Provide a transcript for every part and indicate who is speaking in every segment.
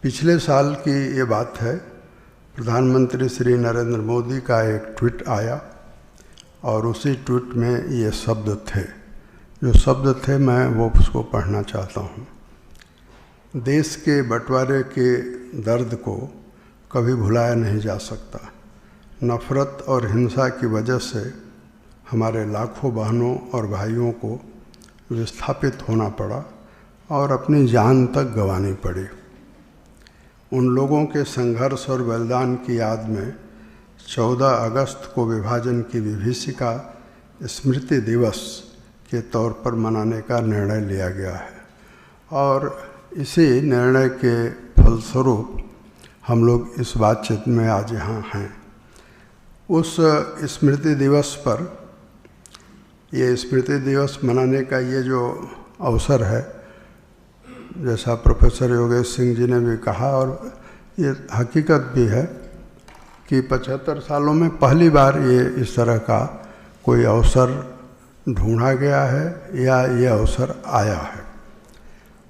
Speaker 1: पिछले साल की ये बात है। प्रधानमंत्री श्री नरेंद्र मोदी का एक ट्वीट आया और उसी ट्वीट में ये शब्द थे। जो शब्द थे मैं वो उसको पढ़ना चाहता हूँ। देश के बंटवारे के दर्द को कभी भुलाया नहीं जा सकता। नफ़रत और हिंसा की वजह से हमारे लाखों बहनों और भाइयों को विस्थापित होना पड़ा और अपनी जान तक गंवानी पड़ी। उन लोगों के संघर्ष और बलिदान की याद में 14 अगस्त को विभाजन की विभीषिका स्मृति दिवस के तौर पर मनाने का निर्णय लिया गया है और इसी निर्णय के फलस्वरूप हम लोग इस बातचीत में आज यहाँ हैं। उस स्मृति दिवस पर, ये स्मृति दिवस मनाने का ये जो अवसर है, जैसा प्रोफेसर योगेश सिंह जी ने भी कहा और ये हकीकत भी है कि 75 सालों में पहली बार ये इस तरह का कोई अवसर ढूंढा गया है या ये अवसर आया है।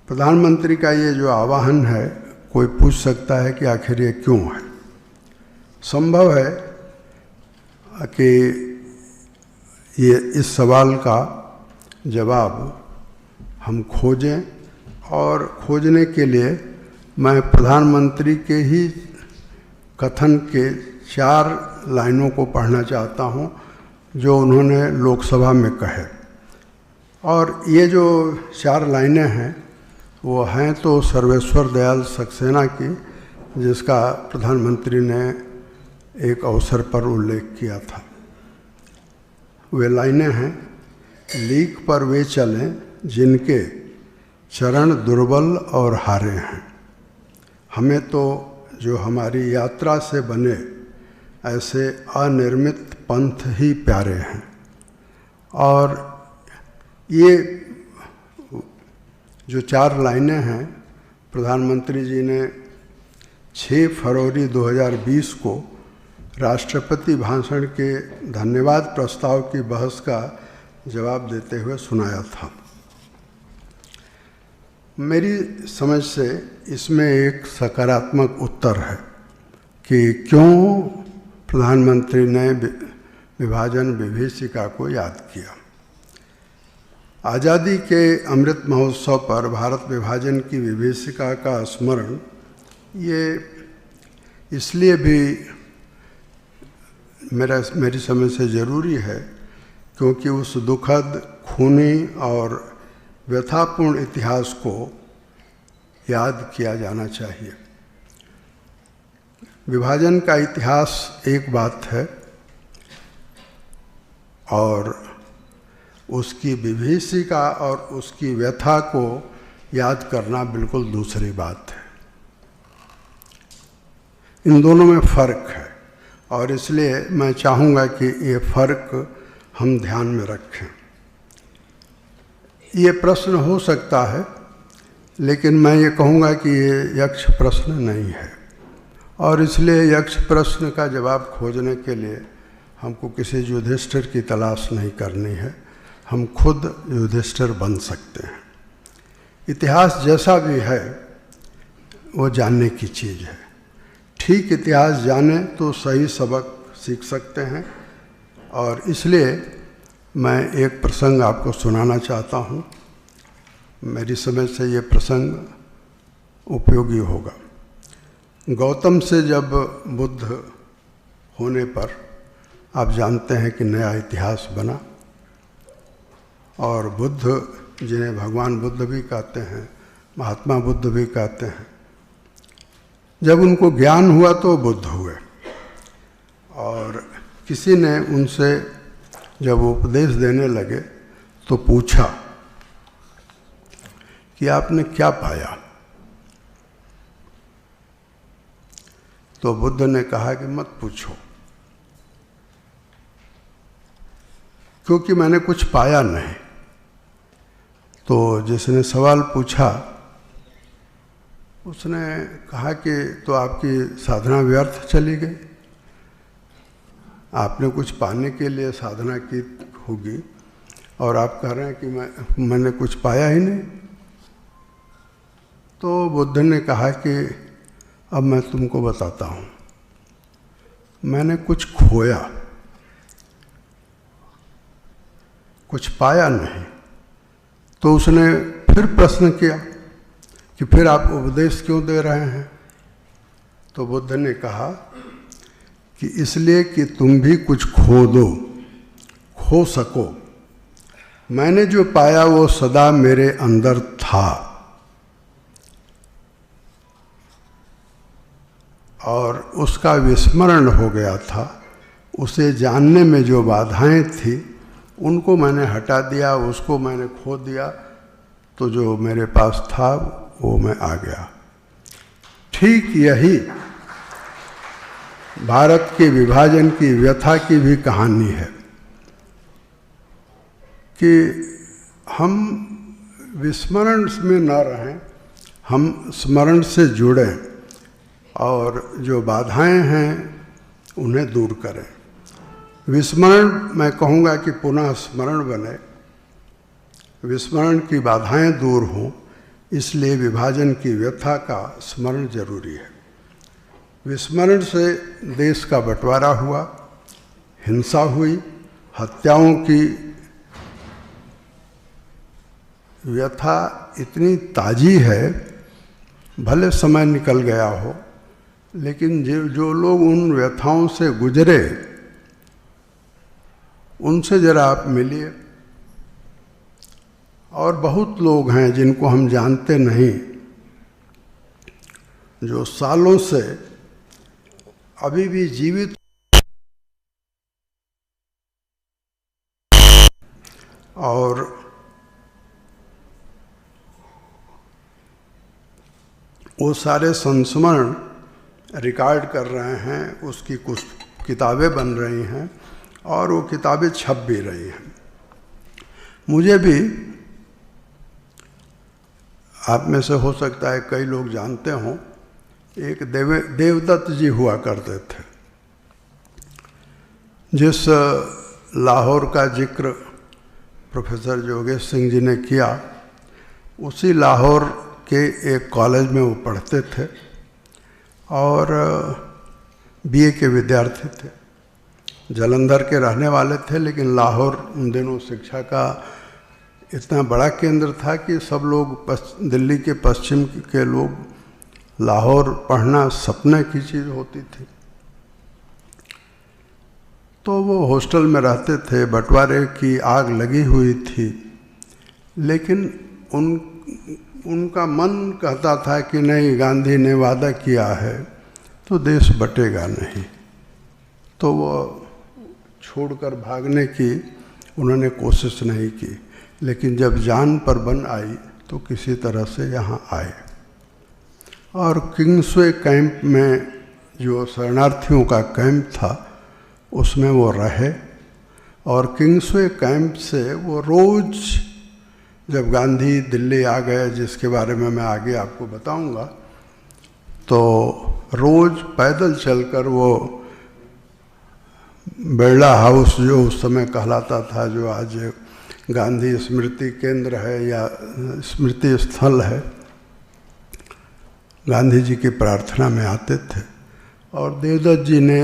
Speaker 1: प्रधानमंत्री का ये जो आह्वान है, कोई पूछ सकता है कि आखिर ये क्यों है। संभव है कि ये इस सवाल का जवाब हम खोजें और खोजने के लिए मैं प्रधानमंत्री के ही कथन के 4 लाइनों को पढ़ना चाहता हूँ जो उन्होंने लोकसभा में कहे। और ये जो 4 लाइनें हैं वो हैं तो सर्वेश्वर दयाल सक्सेना की, जिसका प्रधानमंत्री ने एक अवसर पर उल्लेख किया था। वे लाइनें हैं, लीक पर वे चलें जिनके चरण दुर्बल और हारे हैं। हमें तो जो हमारी यात्रा से बने ऐसे अनिर्मित पंथ ही प्यारे हैं। और ये जो 4 लाइनें हैं, प्रधानमंत्री जी ने 6 फरवरी 2020 को राष्ट्रपति भाषण के धन्यवाद प्रस्ताव की बहस का जवाब देते हुए सुनाया था। मेरी समझ से इसमें एक सकारात्मक उत्तर है कि क्यों प्रधानमंत्री ने विभाजन विभीषिका को याद किया। आज़ादी के अमृत महोत्सव पर भारत विभाजन की विभीषिका का स्मरण ये इसलिए भी मेरी समझ से ज़रूरी है क्योंकि उस दुखद, खूनी और व्यथापूर्ण इतिहास को याद किया जाना चाहिए। विभाजन का इतिहास एक बात है और उसकी विभीषिका और उसकी व्यथा को याद करना बिल्कुल दूसरी बात है। इन दोनों में फ़र्क है और इसलिए मैं चाहूँगा कि ये फ़र्क हम ध्यान में रखें। ये प्रश्न हो सकता है, लेकिन मैं ये कहूँगा कि ये यक्ष प्रश्न नहीं है और इसलिए यक्ष प्रश्न का जवाब खोजने के लिए हमको किसी युधिष्ठिर की तलाश नहीं करनी है। हम खुद युधिष्ठिर बन सकते हैं। इतिहास जैसा भी है वो जानने की चीज़ है। ठीक इतिहास जाने तो सही सबक सीख सकते हैं और इसलिए मैं एक प्रसंग आपको सुनाना चाहता हूँ। मेरी समझ से ये प्रसंग उपयोगी होगा। गौतम से जब बुद्ध होने पर आप जानते हैं कि नया इतिहास बना और बुद्ध, जिन्हें भगवान बुद्ध भी कहते हैं, महात्मा बुद्ध भी कहते हैं, जब उनको ज्ञान हुआ तो बुद्ध हुए और किसी ने उनसे जब उपदेश देने लगे तो पूछा कि आपने क्या पाया। तो बुद्ध ने कहा कि मत पूछो, क्योंकि मैंने कुछ पाया नहीं। तो जिसने सवाल पूछा उसने कहा कि तो आपकी साधना व्यर्थ चली गई। आपने कुछ पाने के लिए साधना की होगी और आप कह रहे हैं कि मैंने कुछ पाया ही नहीं। तो बुद्ध ने कहा कि अब मैं तुमको बताता हूँ। मैंने कुछ खोया, कुछ पाया नहीं। तो उसने फिर प्रश्न किया कि फिर आप उपदेश क्यों दे रहे हैं? तो बुद्ध ने कहा कि इसलिए कि तुम भी कुछ खो दो, खो सको। मैंने जो पाया वो सदा मेरे अंदर था, और उसका विस्मरण हो गया था। उसे जानने में जो बाधाएं थी उनको मैंने हटा दिया, उसको मैंने खो दिया, तो जो मेरे पास था वो मैं आ गया। ठीक यही भारत के विभाजन की व्यथा की भी कहानी है कि हम विस्मरण में न रहें, हम स्मरण से जुड़ें और जो बाधाएं हैं उन्हें दूर करें। विस्मरण मैं कहूँगा कि पुनः स्मरण बने, विस्मरण की बाधाएं दूर हों, इसलिए विभाजन की व्यथा का स्मरण जरूरी है। विस्मरण से देश का बंटवारा हुआ, हिंसा हुई, हत्याओं की व्यथा इतनी ताजी है, भले समय निकल गया हो, लेकिन जो लोग उन व्यथाओं से गुजरे उनसे जरा आप मिलिए। और बहुत लोग हैं जिनको हम जानते नहीं, जो सालों से अभी भी जीवित और वो सारे संस्मरण रिकॉर्ड कर रहे हैं, उसकी कुछ किताबें बन रही हैं और वो किताबें छप भी रही हैं। मुझे भी, आप में से हो सकता है कई लोग जानते हों, एक देवदत्त जी हुआ करते थे, जिस लाहौर का जिक्र प्रोफेसर योगेश सिंह जी ने किया, उसी लाहौर के एक कॉलेज में वो पढ़ते थे और बीए के विद्यार्थी थे। जालंधर के रहने वाले थे, लेकिन लाहौर उन दिनों शिक्षा का इतना बड़ा केंद्र था कि सब लोग दिल्ली के पश्चिम के लोग लाहौर पढ़ना सपने की चीज़ होती थी। तो वो हॉस्टल में रहते थे, बंटवारे की आग लगी हुई थी, लेकिन उनका मन कहता था कि नहीं, गांधी ने वादा किया है तो देश बटेगा नहीं। तो वो छोड़कर भागने की उन्होंने कोशिश नहीं की, लेकिन जब जान पर बन आई तो किसी तरह से यहाँ आए और किंग्सवे कैंप में, जो शरणार्थियों का कैंप था, उसमें वो रहे। और किंग्सवे कैंप से वो रोज़, जब गांधी दिल्ली आ गए, जिसके बारे में मैं आगे आपको बताऊंगा, तो रोज़ पैदल चलकर वो बिरला हाउस, जो उस समय कहलाता था, जो आज गांधी स्मृति केंद्र है या स्मृति स्थल है, गांधी जी की प्रार्थना में आते थे। और देवदत्त जी ने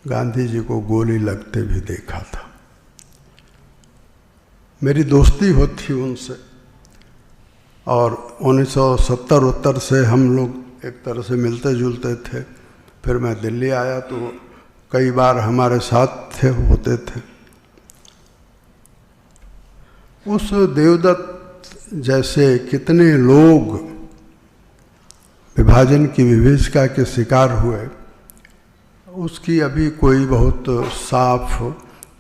Speaker 1: गांधी जी को गोली लगते भी देखा था। मेरी दोस्ती होती उनसे और 1970 से हम लोग एक तरह से मिलते जुलते थे। फिर मैं दिल्ली आया तो कई बार हमारे साथ होते थे। उस देवदत्त जैसे कितने लोग विभाजन की विभीषिका के शिकार हुए, उसकी अभी कोई बहुत साफ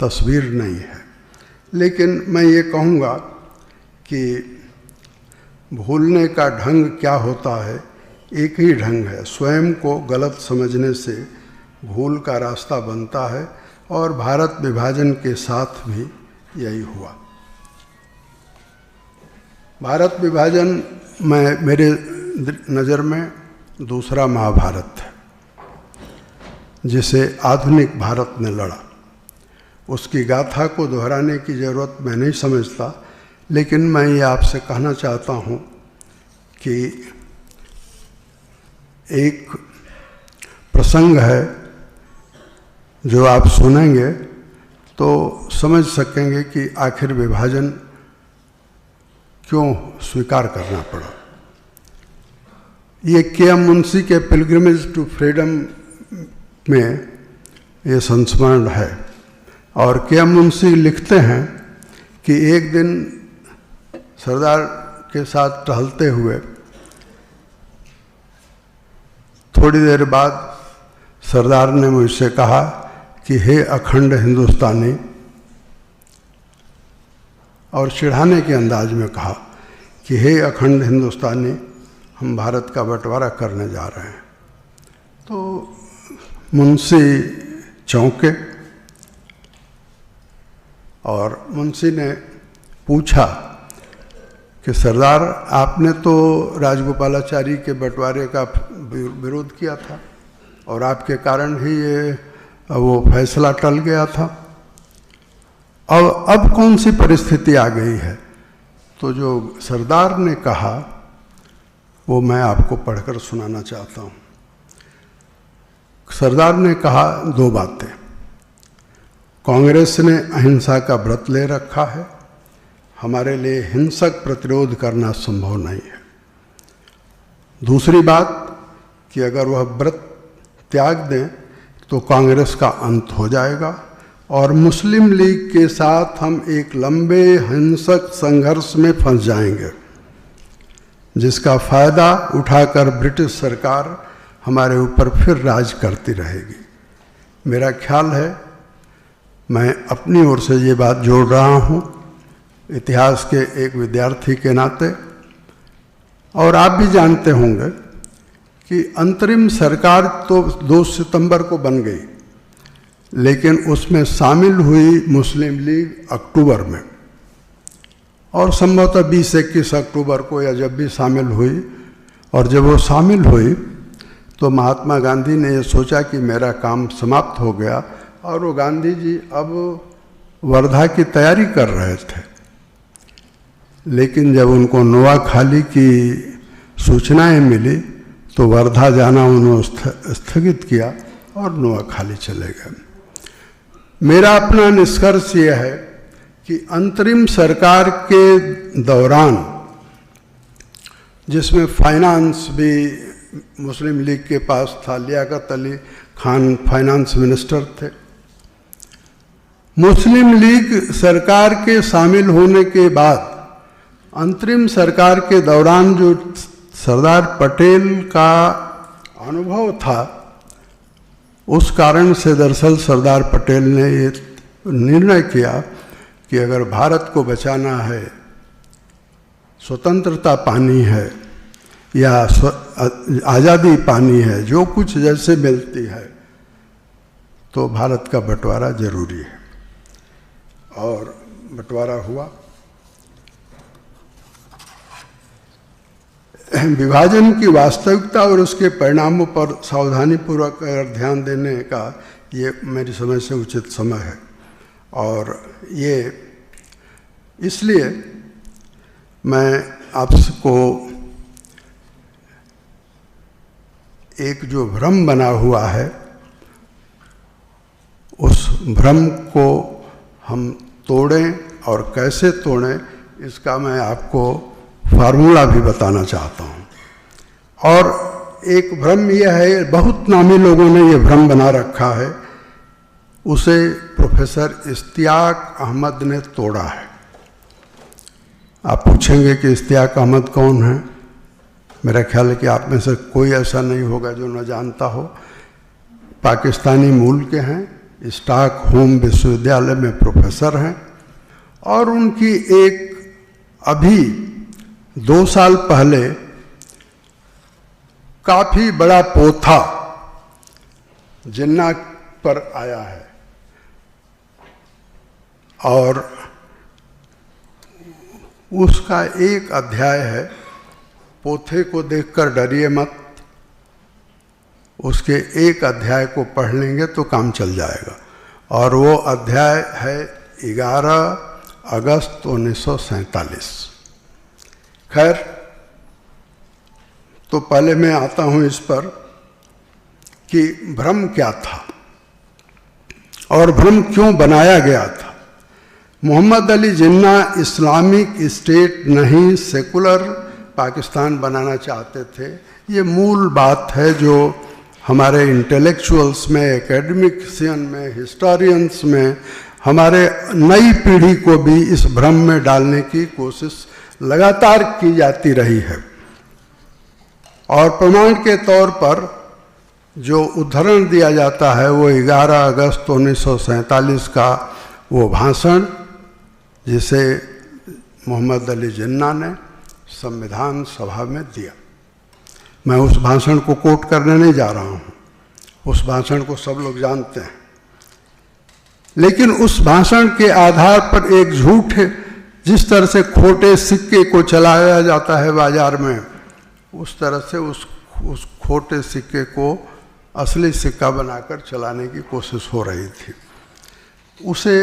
Speaker 1: तस्वीर नहीं है। लेकिन मैं ये कहूँगा कि भूलने का ढंग क्या होता है, एक ही ढंग है, स्वयं को गलत समझने से भूल का रास्ता बनता है। और भारत विभाजन के साथ भी यही हुआ। भारत विभाजन में मेरे नज़र में दूसरा महाभारत है, जिसे आधुनिक भारत ने लड़ा। उसकी गाथा को दोहराने की ज़रूरत मैं नहीं समझता, लेकिन मैं ये आपसे कहना चाहता हूँ कि एक प्रसंग है जो आप सुनेंगे तो समझ सकेंगे कि आखिर विभाजन क्यों स्वीकार करना पड़ा। ये के.एम. मुंशी के पिलग्रिमेज टू फ्रीडम में ये संस्मरण है। और के.एम. मुंशी लिखते हैं कि एक दिन सरदार के साथ टहलते हुए थोड़ी देर बाद सरदार ने मुझसे कहा कि हे अखंड हिंदुस्तानी, और चिढ़ाने के अंदाज में कहा कि हे अखंड हिंदुस्तानी, हम भारत का बंटवारा करने जा रहे हैं। तो मुंशी चौंके और मुंशी ने पूछा कि सरदार, आपने तो राजगोपालाचारी के बंटवारे का विरोध किया था और आपके कारण ही ये वो फैसला टल गया था। अब कौन सी परिस्थिति आ गई है? तो जो सरदार ने कहा वो मैं आपको पढ़कर सुनाना चाहता हूँ। सरदार ने कहा दो बातें। कांग्रेस ने अहिंसा का व्रत ले रखा है, हमारे लिए हिंसक प्रतिरोध करना संभव नहीं है। दूसरी बात कि अगर वह व्रत त्याग दें तो कांग्रेस का अंत हो जाएगा और मुस्लिम लीग के साथ हम एक लंबे हिंसक संघर्ष में फंस जाएंगे, जिसका फायदा उठाकर ब्रिटिश सरकार हमारे ऊपर फिर राज करती रहेगी। मेरा ख्याल है, मैं अपनी ओर से ये बात जोड़ रहा हूँ इतिहास के एक विद्यार्थी के नाते, और आप भी जानते होंगे कि अंतरिम सरकार तो 2 सितंबर को बन गई, लेकिन उसमें शामिल हुई मुस्लिम लीग अक्टूबर में, और संभवतः 20-21 अक्टूबर को या जब भी शामिल हुई। और जब वो शामिल हुई तो महात्मा गांधी ने ये सोचा कि मेरा काम समाप्त हो गया, और वो गांधी जी अब वर्धा की तैयारी कर रहे थे। लेकिन जब उनको नोआखाली की सूचनाएं मिली तो वर्धा जाना उन्होंने स्थगित किया और नोआखाली चले गए। मेरा अपना निष्कर्ष ये है कि अंतरिम सरकार के दौरान, जिसमें फाइनेंस भी मुस्लिम लीग के पास था, लियाकत अली खान फाइनेंस मिनिस्टर थे, मुस्लिम लीग सरकार के शामिल होने के बाद अंतरिम सरकार के दौरान जो सरदार पटेल का अनुभव था, उस कारण से दरअसल सरदार पटेल ने ये निर्णय किया कि अगर भारत को बचाना है, स्वतंत्रता पानी है या आज़ादी पानी है, जो कुछ जैसे मिलती है, तो भारत का बंटवारा जरूरी है। और बंटवारा हुआ। विभाजन की वास्तविकता और उसके परिणामों पर सावधानीपूर्वक ध्यान देने का ये मेरी समझ से उचित समय है। और ये इसलिए मैं आपको एक जो भ्रम बना हुआ है, उस भ्रम को हम तोड़ें, और कैसे तोड़ें इसका मैं आपको फार्मूला भी बताना चाहता हूँ। और एक भ्रम यह है, बहुत नामी लोगों ने यह भ्रम बना रखा है, उसे प्रोफेसर इश्तियाक अहमद ने तोड़ा है। आप पूछेंगे कि इश्तियाक अहमद कौन है? मेरा ख्याल है कि आप में से कोई ऐसा नहीं होगा जो न जानता हो। पाकिस्तानी मूल के हैं, स्टॉकहोम विश्वविद्यालय में प्रोफेसर हैं, और उनकी एक अभी 2 साल पहले काफी बड़ा पोथा जिन्ना पर आया है, और उसका एक अध्याय है, पोथे को देखकर डरिए मत, उसके एक अध्याय को पढ़ लेंगे तो काम चल जाएगा। और वो अध्याय है 11 अगस्त 1947। खैर, तो पहले मैं आता हूँ इस पर कि भ्रम क्या था और भ्रम क्यों बनाया गया था। मोहम्मद अली जिन्ना इस्लामिक स्टेट नहीं सेकुलर पाकिस्तान बनाना चाहते थे। ये मूल बात है जो हमारे इंटेलेक्चुअल्स में, एकेडमिक्सियन में, हिस्टोरियंस में, हमारे नई पीढ़ी को भी इस भ्रम में डालने की कोशिश लगातार की जाती रही है। और प्रमाण के तौर पर जो उदाहरण दिया जाता है वो 11 अगस्त 1947 का वो भाषण जिसे मोहम्मद अली जिन्ना ने संविधान सभा में दिया। मैं उस भाषण को कोट करने नहीं जा रहा हूँ, उस भाषण को सब लोग जानते हैं। लेकिन उस भाषण के आधार पर एक झूठ है, जिस तरह से खोटे सिक्के को चलाया जाता है बाजार में, उस तरह से उस खोटे सिक्के को असली सिक्का बनाकर चलाने की कोशिश हो रही थी। उसे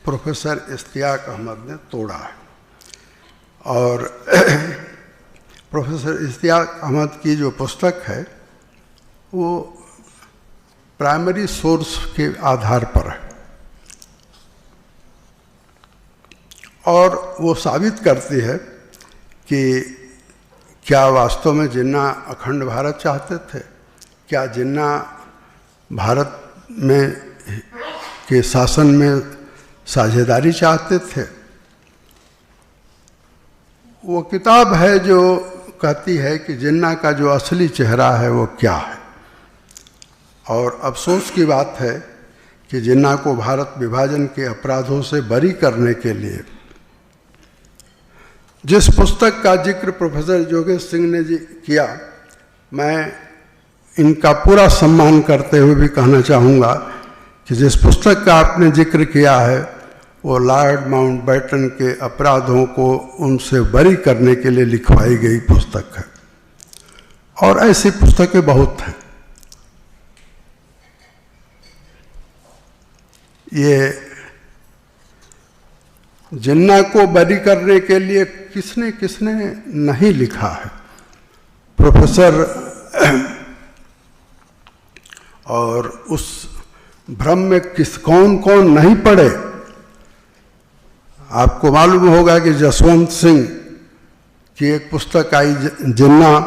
Speaker 1: प्रोफेसर इश्तियाक अहमद ने तोड़ा है। और प्रोफेसर इश्तियाक अहमद की जो पुस्तक है वो प्राइमरी सोर्स के आधार पर है और वो साबित करती है कि क्या वास्तव में जिन्ना अखंड भारत चाहते थे, क्या जिन्ना भारत में के शासन में साझेदारी चाहते थे। वो किताब है जो कहती है कि जिन्ना का जो असली चेहरा है वो क्या है। और अफसोस की बात है कि जिन्ना को भारत विभाजन के अपराधों से बरी करने के लिए जिस पुस्तक का जिक्र प्रोफेसर जोगेश सिंह ने किया, मैं इनका पूरा सम्मान करते हुए भी कहना चाहूँगा कि जिस पुस्तक का आपने जिक्र किया है वो लॉर्ड माउंटबेटन के अपराधों को उनसे बरी करने के लिए लिखवाई गई पुस्तक है। और ऐसी पुस्तकें बहुत हैं। ये जिन्ना को बरी करने के लिए किसने किसने नहीं लिखा है, प्रोफेसर और उस भ्रम में कौन कौन नहीं पड़े। आपको मालूम होगा कि जसवंत सिंह की एक पुस्तक आई जिन्ना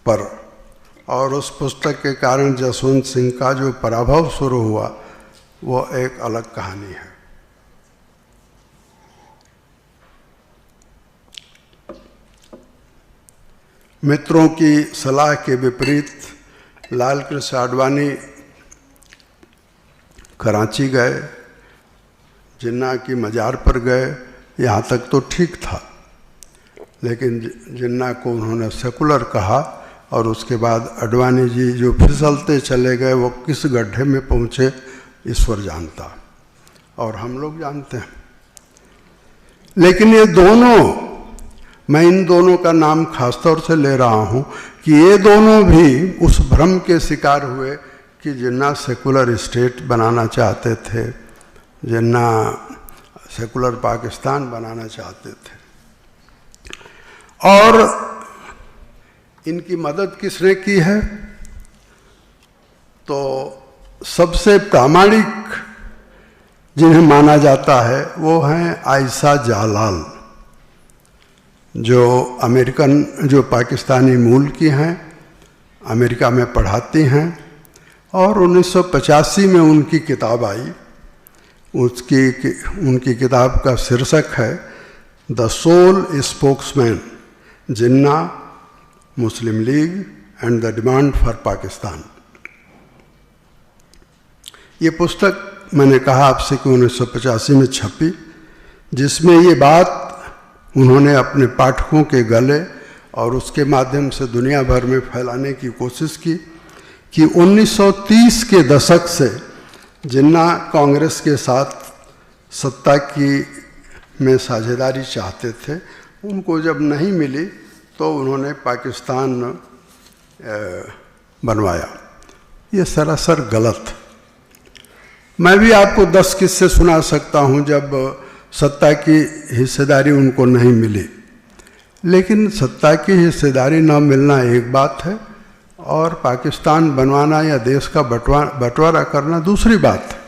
Speaker 1: पर, और उस पुस्तक के कारण जसवंत सिंह का जो पराभव शुरू हुआ वो एक अलग कहानी है। मित्रों की सलाह के विपरीत लाल कृष्ण आडवाणी कराची गए, जिन्ना की मज़ार पर गए। यहाँ तक तो ठीक था, लेकिन जिन्ना को उन्होंने सेकुलर कहा और उसके बाद आडवाणी जी जो फिसलते चले गए वो किस गड्ढे में पहुँचे ईश्वर जानता और हम लोग जानते हैं। लेकिन ये दोनों, मैं इन दोनों का नाम खासतौर से ले रहा हूँ कि ये दोनों भी उस भ्रम के शिकार हुए कि जिन्ना सेकुलर स्टेट बनाना चाहते थे, जिन्ना सेकुलर पाकिस्तान बनाना चाहते थे। और इनकी मदद किसने की है? तो सबसे प्रामाणिक जिन्हें माना जाता है वो हैं आयशा जालाल, जो अमेरिकन, जो पाकिस्तानी मूल की हैं, अमेरिका में पढ़ाती हैं। और 1985 में उनकी किताब आई। उनकी किताब का शीर्षक है the sole spokesman, Jinnah, Muslim League and the demand for Pakistan. ये पुस्तक मैंने कहा आपसे कि 1985 में छपी, जिसमें ये बात उन्होंने अपने पाठकों के गले और उसके माध्यम से दुनिया भर में फैलाने की कोशिश की कि 1930 के दशक से जिन्ना कांग्रेस के साथ सत्ता की में साझेदारी चाहते थे। उनको जब नहीं मिली तो उन्होंने पाकिस्तान बनवाया। ये सरासर गलत। मैं भी आपको 10 किस्से सुना सकता हूँ जब सत्ता की हिस्सेदारी उनको नहीं मिली। लेकिन सत्ता की हिस्सेदारी न मिलना एक बात है और पाकिस्तान बनवाना या देश का बंटवारा करना दूसरी बात है।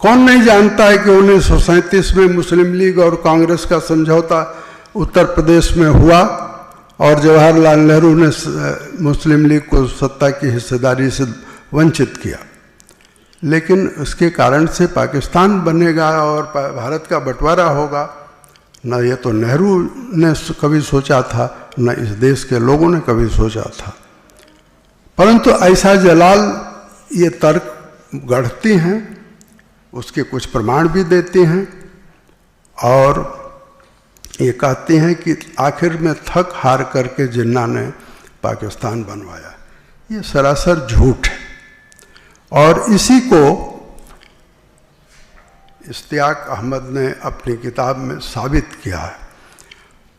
Speaker 1: कौन नहीं जानता है कि 1937 में मुस्लिम लीग और कांग्रेस का समझौता उत्तर प्रदेश में हुआ और जवाहरलाल नेहरू ने मुस्लिम लीग को सत्ता की हिस्सेदारी से वंचित किया, लेकिन उसके कारण से पाकिस्तान बनेगा और भारत का बंटवारा होगा, न ये तो नेहरू ने कभी सोचा था, न इस देश के लोगों ने कभी सोचा था। परंतु ऐसा जलाल ये तर्क गढ़ती हैं, उसके कुछ प्रमाण भी देती हैं और ये कहती हैं कि आखिर में थक हार करके जिन्ना ने पाकिस्तान बनवाया। ये सरासर झूठ है और इसी को इश्तियाक अहमद ने अपनी किताब में साबित किया है।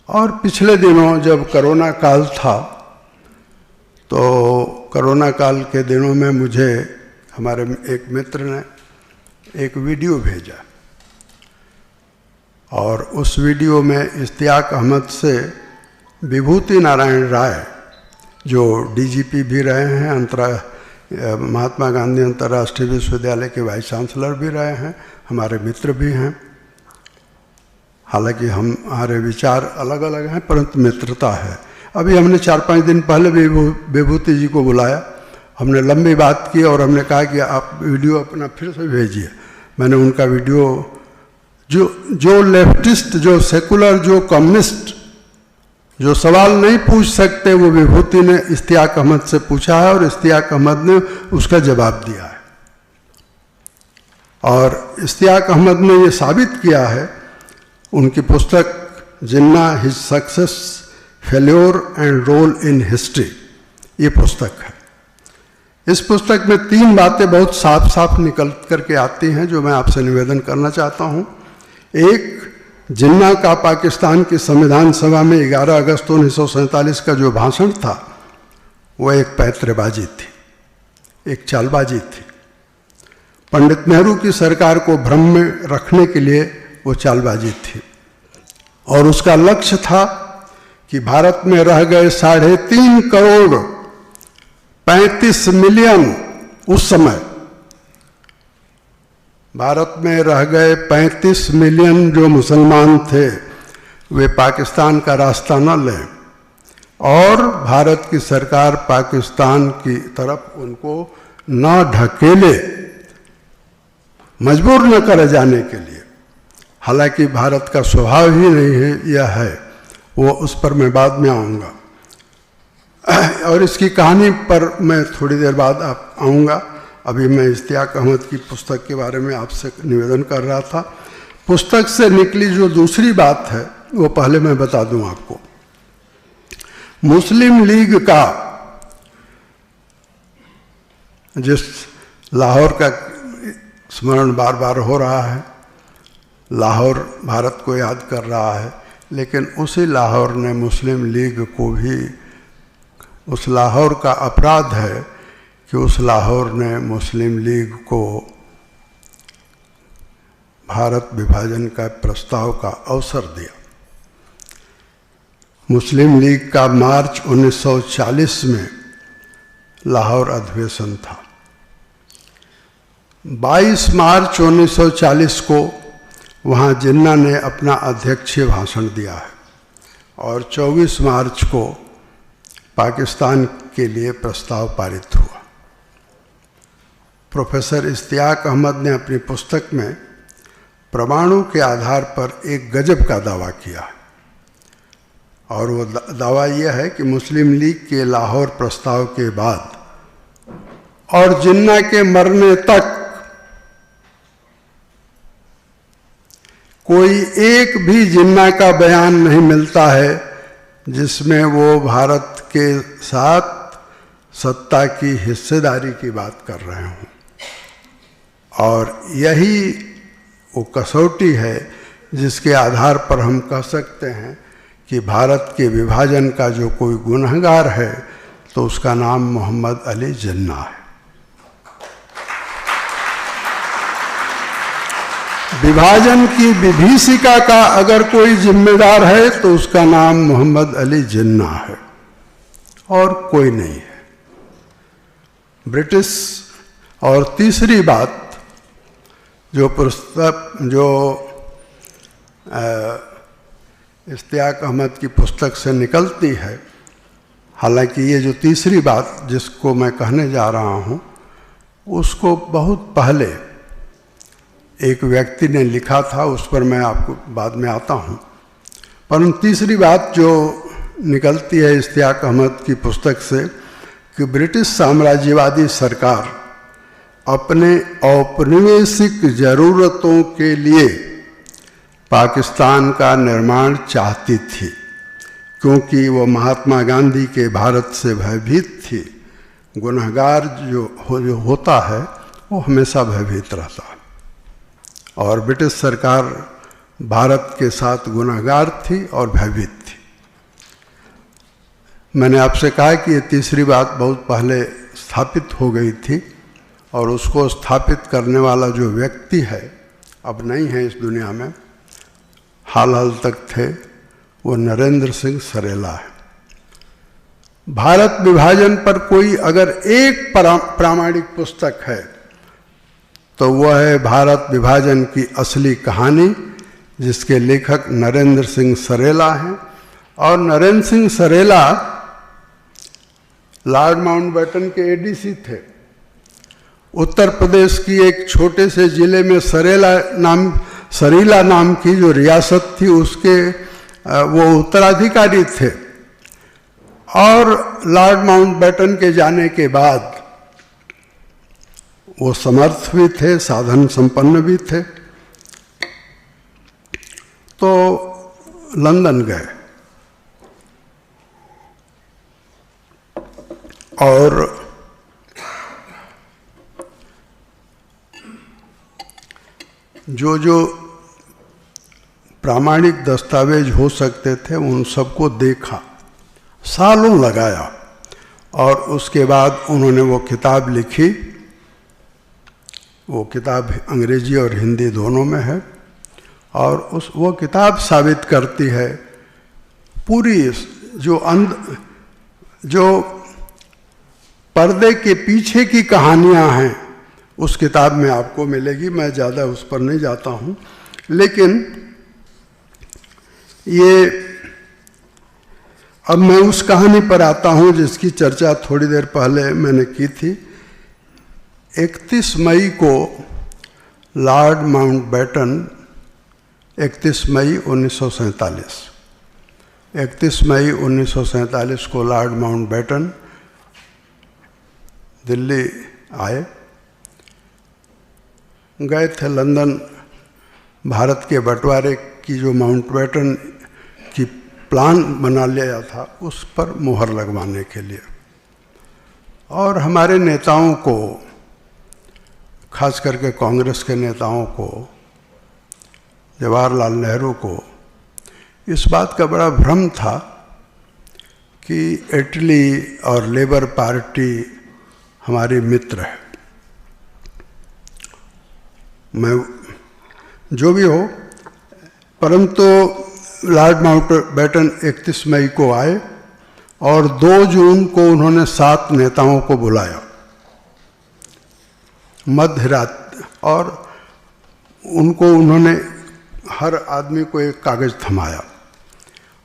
Speaker 1: और पिछले दिनों जब कोरोना काल था, तो कोरोना काल के दिनों में मुझे हमारे एक मित्र ने एक वीडियो भेजा और उस वीडियो में इश्तियाक अहमद से विभूति नारायण राय, जो डीजीपी भी रहे हैं, महात्मा गांधी अंतर्राष्ट्रीय विश्वविद्यालय के वाइस चांसलर भी रहे हैं, हमारे मित्र भी हैं। हालांकि हमारे विचार अलग अलग हैं परंतु मित्रता है। अभी हमने 4-5 दिन पहले विभूति जी को बुलाया, हमने लंबी बात की और हमने कहा कि आप वीडियो अपना फिर से भेजिए। मैंने उनका वीडियो, जो लेफ्टिस्ट, जो सेकुलर, जो कम्युनिस्ट जो सवाल नहीं पूछ सकते, वो विभूति ने इश्तियाक अहमद से पूछा है और इश्तियाक अहमद ने उसका जवाब दिया है। और इश्तियाक अहमद ने ये साबित किया है, उनकी पुस्तक Jinnah, his success, failure and role in history, ये पुस्तक है। इस पुस्तक में 3 बातें बहुत साफ साफ निकल करके आती हैं जो मैं आपसे निवेदन करना चाहता हूँ। एक, जिन्ना का पाकिस्तान की संविधान सभा में 11 अगस्त 1947 का जो भाषण था वो एक पैंतरेबाजी थी, एक चालबाजी थी। पंडित नेहरू की सरकार को भ्रम में रखने के लिए वो चालबाजी थी और उसका लक्ष्य था कि भारत में रह गए 3.5 करोड़ 35 मिलियन, उस समय भारत में रह गए 35 मिलियन जो मुसलमान थे, वे पाकिस्तान का रास्ता न लें और भारत की सरकार पाकिस्तान की तरफ उनको न ढकेले, मजबूर न करे जाने के लिए। हालांकि भारत का स्वभाव ही नहीं है, यह है, वो उस पर मैं बाद में आऊँगा और इसकी कहानी पर मैं थोड़ी देर बाद आऊँगा। अभी मैं इश्तियाक अहमद की पुस्तक के बारे में आपसे निवेदन कर रहा था। पुस्तक से निकली जो दूसरी बात है वो पहले मैं बता दूं आपको। मुस्लिम लीग का, जिस लाहौर का स्मरण बार बार हो रहा है, लाहौर भारत को याद कर रहा है, लेकिन उसी लाहौर ने मुस्लिम लीग को भी, उस लाहौर का अपराध है कि उस लाहौर ने मुस्लिम लीग को भारत विभाजन का प्रस्ताव का अवसर दिया। मुस्लिम लीग का मार्च 1940 में लाहौर अधिवेशन था। 22 मार्च 1940 को वहाँ जिन्ना ने अपना अध्यक्षीय भाषण दिया है और 24 मार्च को पाकिस्तान के लिए प्रस्ताव पारित हुआ। प्रोफेसर इश्तियाक अहमद ने अपनी पुस्तक में परमाणु के आधार पर एक गजब का दावा किया है और वो दावा यह है कि मुस्लिम लीग के लाहौर प्रस्ताव के बाद और जिन्ना के मरने तक कोई एक भी जिन्ना का बयान नहीं मिलता है जिसमें वो भारत के साथ सत्ता की हिस्सेदारी की बात कर रहे हों। और यही वो कसौटी है जिसके आधार पर हम कह सकते हैं कि भारत के विभाजन का जो कोई गुनहगार है तो उसका नाम मोहम्मद अली जिन्ना है। विभाजन की विभीषिका का अगर कोई जिम्मेदार है तो उसका नाम मोहम्मद अली जिन्ना है और कोई नहीं है। ब्रिटिश। और तीसरी बात जो पुस्तक जो इश्तियाक अहमद की पुस्तक से निकलती है, हालांकि ये जो तीसरी बात जिसको मैं कहने जा रहा हूँ उसको बहुत पहले एक व्यक्ति ने लिखा था, उस पर मैं आपको बाद में आता हूँ। परंतु तीसरी बात जो निकलती है इश्तियाक अहमद की पुस्तक से कि ब्रिटिश साम्राज्यवादी सरकार अपने औपनिवेशिक ज़रूरतों के लिए पाकिस्तान का निर्माण चाहती थी, क्योंकि वो महात्मा गांधी के भारत से भयभीत थी। गुनहगार जो होता है वो हमेशा भयभीत रहता है, और ब्रिटिश सरकार भारत के साथ गुनहगार थी और भयभीत थी। मैंने आपसे कहा कि ये तीसरी बात बहुत पहले स्थापित हो गई थी, और उसको स्थापित करने वाला जो व्यक्ति है अब नहीं है इस दुनिया में, हाल तक थे, वो नरेंद्र सिंह सरेला है। भारत विभाजन पर कोई अगर एक प्रामाणिक पुस्तक है तो वह है भारत विभाजन की असली कहानी, जिसके लेखक नरेंद्र सिंह सरेला हैं। और नरेंद्र सिंह सरेला लॉर्ड माउंटबेटन के एडीसी थे। उत्तर प्रदेश की एक छोटे से जिले में सरीला नाम की जो रियासत थी उसके वो उत्तराधिकारी थे, और लॉर्ड माउंटबेटन के जाने के बाद वो समर्थ भी थे, साधन संपन्न भी थे, तो लंदन गए और जो प्रामाणिक दस्तावेज हो सकते थे उन सबको देखा, सालों लगाया, और उसके बाद उन्होंने वो किताब लिखी। वो किताब अंग्रेजी और हिंदी दोनों में है, और वो किताब साबित करती है पूरी जो पर्दे के पीछे की कहानियां हैं उस किताब में आपको मिलेगी। मैं ज़्यादा उस पर नहीं जाता हूँ, लेकिन ये अब मैं उस कहानी पर आता हूँ जिसकी चर्चा थोड़ी देर पहले मैंने की थी। 31 मई को लॉर्ड माउंटबेटन 31 मई 1947 को लॉर्ड माउंटबेटन दिल्ली आए, गए थे लंदन भारत के बंटवारे की जो माउंटबेटन की प्लान बना लिया था उस पर मुहर लगवाने के लिए। और हमारे नेताओं को, खास करके कांग्रेस के नेताओं को, जवाहरलाल नेहरू को इस बात का बड़ा भ्रम था कि इटली और लेबर पार्टी हमारे मित्र है। मैं जो भी हो, परंतु लॉर्ड माउंटबेटन 31 मई को आए और 2 जून को उन्होंने 7 नेताओं को बुलाया मध्य रात, और उनको उन्होंने हर आदमी को एक कागज़ थमाया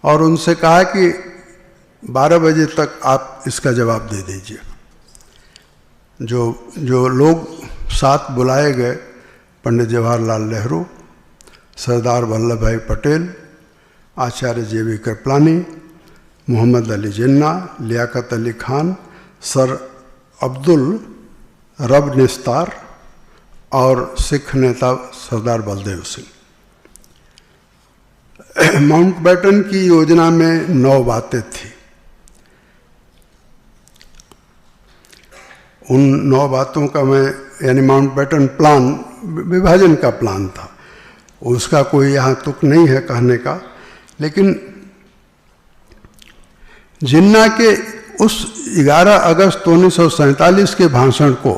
Speaker 1: और उनसे कहा कि 12 बजे तक आप इसका जवाब दे दीजिए। जो लोग 7 बुलाए गए, पंडित जवाहरलाल नेहरू, सरदार वल्लभ भाई पटेल, आचार्य JV कृपलानी, मोहम्मद अली जिन्ना, लियाकत अली खान, सर अब्दुल रब निस्तार और सिख नेता सरदार बलदेव सिंह। माउंटबेटन की योजना में 9 बातें थी। उन 9 बातों का मैं, यानी माउंटबेटन प्लान विभाजन का प्लान था, उसका कोई यहाँ तुक नहीं है कहने का, लेकिन जिन्ना के उस 11 अगस्त 1947 के भाषण को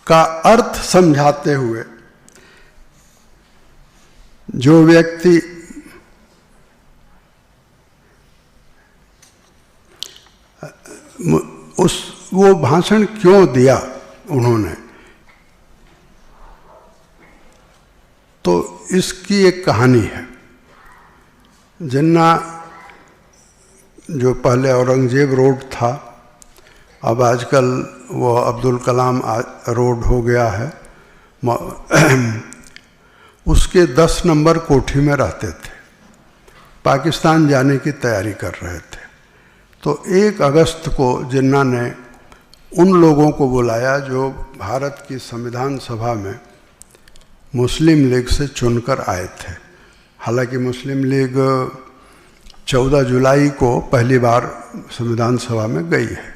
Speaker 1: का अर्थ समझाते हुए जो व्यक्ति वो भाषण क्यों दिया उन्होंने, तो इसकी एक कहानी है। जिन्ना जो पहले औरंगजेब रोड था, अब आजकल वो अब्दुल कलाम रोड हो गया है, उसके 10 नंबर कोठी में रहते थे, पाकिस्तान जाने की तैयारी कर रहे थे। तो 1 अगस्त को जिन्ना ने उन लोगों को बुलाया जो भारत की संविधान सभा में मुस्लिम लीग से चुनकर आए थे। हालांकि मुस्लिम लीग 14 जुलाई को पहली बार संविधान सभा में गई है।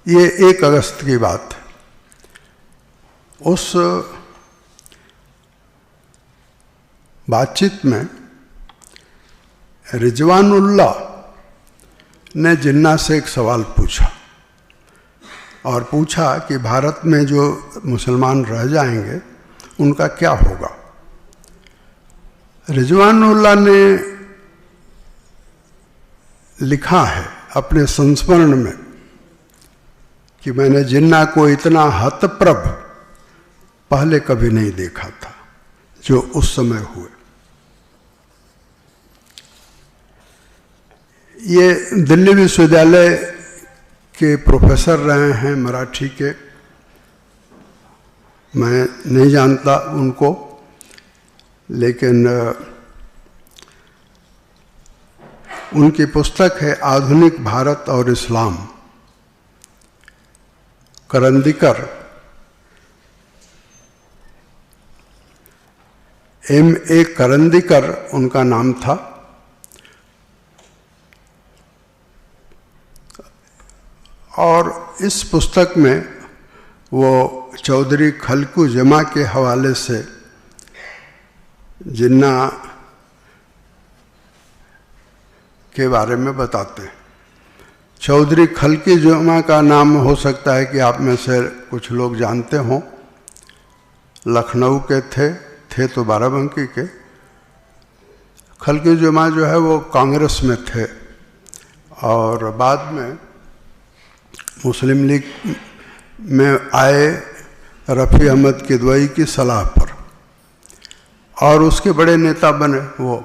Speaker 1: ये 1 अगस्त की बात है। उस बातचीत में रिजवानुल्लाह ने जिन्ना से एक सवाल पूछा और पूछा कि भारत में जो मुसलमान रह जाएंगे उनका क्या होगा। रिजवानुल्लाह ने लिखा है अपने संस्मरण में कि मैंने जिन्ना को इतना हतप्रभ पहले कभी नहीं देखा था जो उस समय हुए। ये दिल्ली विश्वविद्यालय के प्रोफेसर रहे हैं मराठी के, मैं नहीं जानता उनको, लेकिन उनकी पुस्तक है आधुनिक भारत और इस्लाम। करंदीकर M.A. करंदीकर उनका नाम था। और इस पुस्तक में वो चौधरी खलकू जमा के हवाले से जिन्ना के बारे में बताते हैं। चौधरी खलकी जमा का नाम हो सकता है कि आप में से कुछ लोग जानते हों। लखनऊ के थे तो बाराबंकी के। खलकी जमा जो है वो कांग्रेस में थे और बाद में मुस्लिम लीग में आए रफ़ी अहमद किदवई की सलाह पर और उसके बड़े नेता बने। वो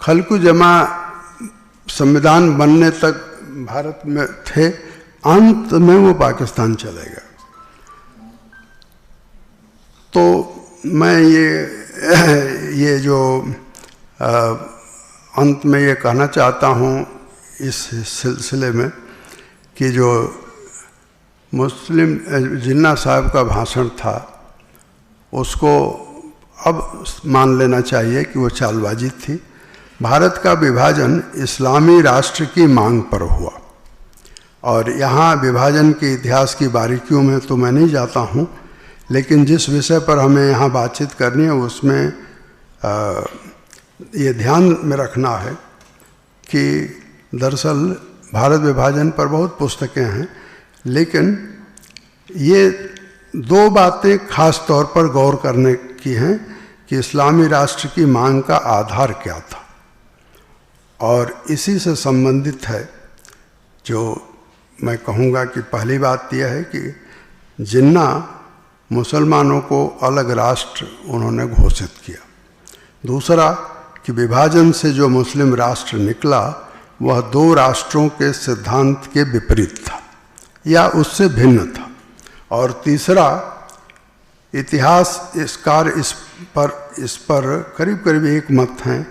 Speaker 1: खलकू जमा संविधान बनने तक भारत में थे, अंत में वो पाकिस्तान चले गए। तो मैं ये जो अंत में ये कहना चाहता हूँ इस सिलसिले में कि जो मुस्लिम जिन्ना साहब का भाषण था उसको अब मान लेना चाहिए कि वो चालबाजी थी। भारत का विभाजन इस्लामी राष्ट्र की मांग पर हुआ और यहाँ विभाजन के इतिहास की बारीकियों में तो मैं नहीं जाता हूँ, लेकिन जिस विषय पर हमें यहाँ बातचीत करनी है उसमें ये ध्यान में रखना है कि दरअसल भारत विभाजन पर बहुत पुस्तकें हैं, लेकिन ये 2 बातें खास तौर पर गौर करने की हैं कि इस्लामी राष्ट्र की मांग का आधार क्या था। और इसी से संबंधित है जो मैं कहूँगा कि पहली बात यह है कि जिन्ना मुसलमानों को अलग राष्ट्र उन्होंने घोषित किया। दूसरा कि विभाजन से जो मुस्लिम राष्ट्र निकला वह 2 राष्ट्रों के सिद्धांत के विपरीत था या उससे भिन्न था। और तीसरा इतिहास इसकार इस पर करीब करीब एक मत हैं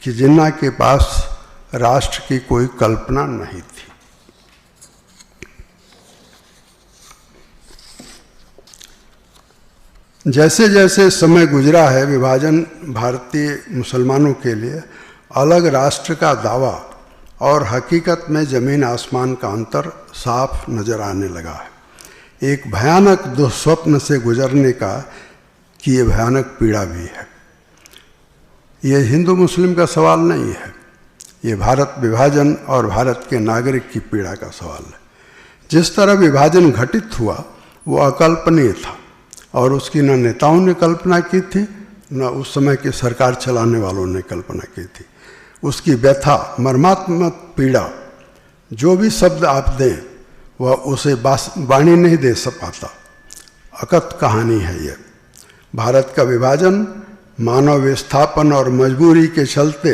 Speaker 1: कि जिन्ना के पास राष्ट्र की कोई कल्पना नहीं थी। जैसे जैसे समय गुजरा है विभाजन भारतीय मुसलमानों के लिए अलग राष्ट्र का दावा और हकीकत में ज़मीन आसमान का अंतर साफ नज़र आने लगा है। एक भयानक दुस्वप्न से गुजरने का कि ये भयानक पीड़ा भी है। ये हिंदू मुस्लिम का सवाल नहीं है, ये भारत विभाजन और भारत के नागरिक की पीड़ा का सवाल है। जिस तरह विभाजन घटित हुआ वो अकल्पनीय था और उसकी न नेताओं ने कल्पना की थी न उस समय के सरकार चलाने वालों ने कल्पना की थी। उसकी व्यथा, मर्मात्मक पीड़ा, जो भी शब्द आप दें वह उसे वाणी नहीं दे पाता। अकथ कहानी है ये। भारत का विभाजन मानव विस्थापन और मजबूरी के चलते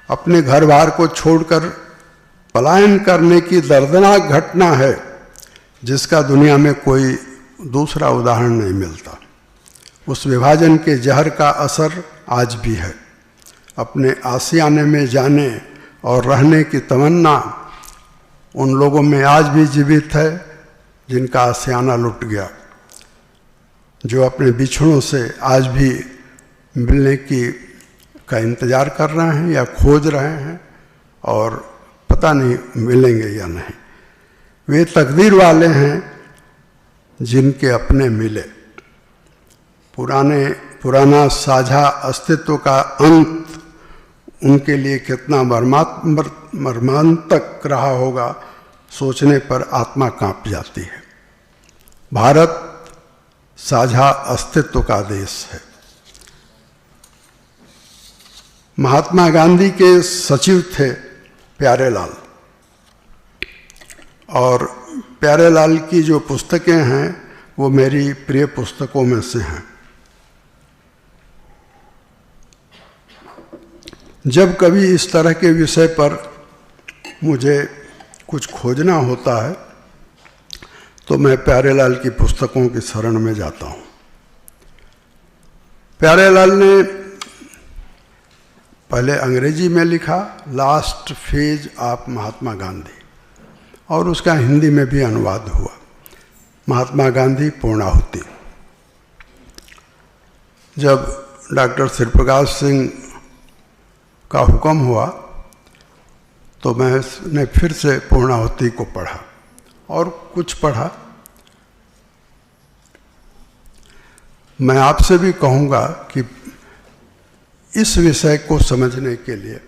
Speaker 1: अपने घर बार को छोड़कर पलायन करने की दर्दनाक घटना है, जिसका दुनिया में कोई दूसरा उदाहरण नहीं मिलता। उस विभाजन के जहर का असर आज भी है। अपने आशियाने में जाने और रहने की तमन्ना उन लोगों में आज भी जीवित है जिनका आशियाना लुट गया, जो अपने बिछड़ों से आज भी मिलने का इंतज़ार कर रहे हैं या खोज रहे हैं और पता नहीं मिलेंगे या नहीं। वे तकदीर वाले हैं जिनके अपने मिले। पुराना साझा अस्तित्व का अंत उनके लिए कितना मर्मांतक रहा होगा, सोचने पर आत्मा कांप जाती है। भारत साझा अस्तित्व का देश है। महात्मा गांधी के सचिव थे प्यारेलाल, और प्यारेलाल की जो पुस्तकें हैं वो मेरी प्रिय पुस्तकों में से हैं। जब कभी इस तरह के विषय पर मुझे कुछ खोजना होता है तो मैं प्यारेलाल की पुस्तकों की शरण में जाता हूँ। प्यारेलाल ने पहले अंग्रेजी में लिखा last phase of Mahatma Gandhi, और उसका हिंदी में भी अनुवाद हुआ, महात्मा गांधी पूर्णाहुति। जब डॉक्टर श्रीप्रकाश सिंह का हुक्म हुआ तो मैंने फिर से पूर्णाहुति को पढ़ा और कुछ पढ़ा। मैं आपसे भी कहूँगा कि इस विषय को समझने के लिए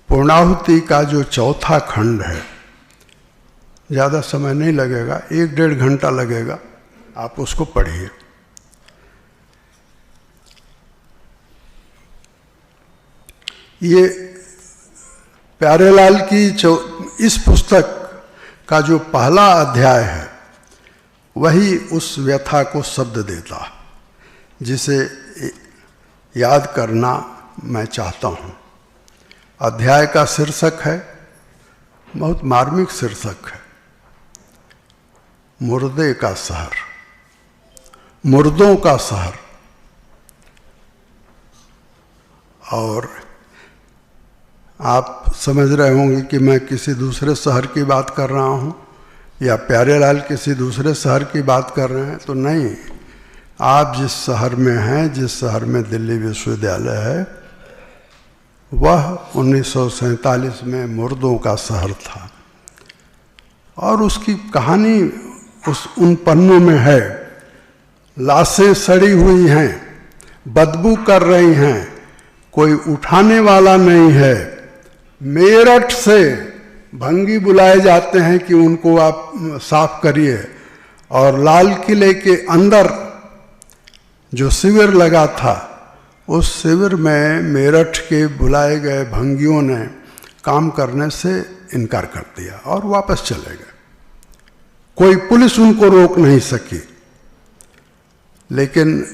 Speaker 1: पूर्णाहुति का जो चौथा खंड है, ज़्यादा समय नहीं लगेगा, 1-1.5 घंटा लगेगा, आप उसको पढ़िए। ये प्यारेलाल की इस पुस्तक का जो पहला अध्याय है वही उस व्यथा को शब्द देता है, जिसे याद करना मैं चाहता हूँ। अध्याय का शीर्षक है, बहुत मार्मिक शीर्षक है, मुर्दे का शहर, मुर्दों का शहर। और आप समझ रहे होंगे कि मैं किसी दूसरे शहर की बात कर रहा हूँ या प्यारेलाल किसी दूसरे शहर की बात कर रहे हैं, तो नहीं। आप जिस शहर में हैं, जिस शहर में दिल्ली विश्वविद्यालय है, वह 1947 में मुर्दों का शहर था, और उसकी कहानी उन पन्नों में है। लाशें सड़ी हुई हैं, बदबू कर रही हैं, कोई उठाने वाला नहीं है। मेरठ से भंगी बुलाए जाते हैं कि उनको आप साफ करिए, और लाल किले के अंदर जो शिविर लगा था, उस शिविर में मेरठ के बुलाए गए भंगियों ने काम करने से इनकार कर दिया और वापस चले गए। कोई पुलिस उनको रोक नहीं सकी। लेकिन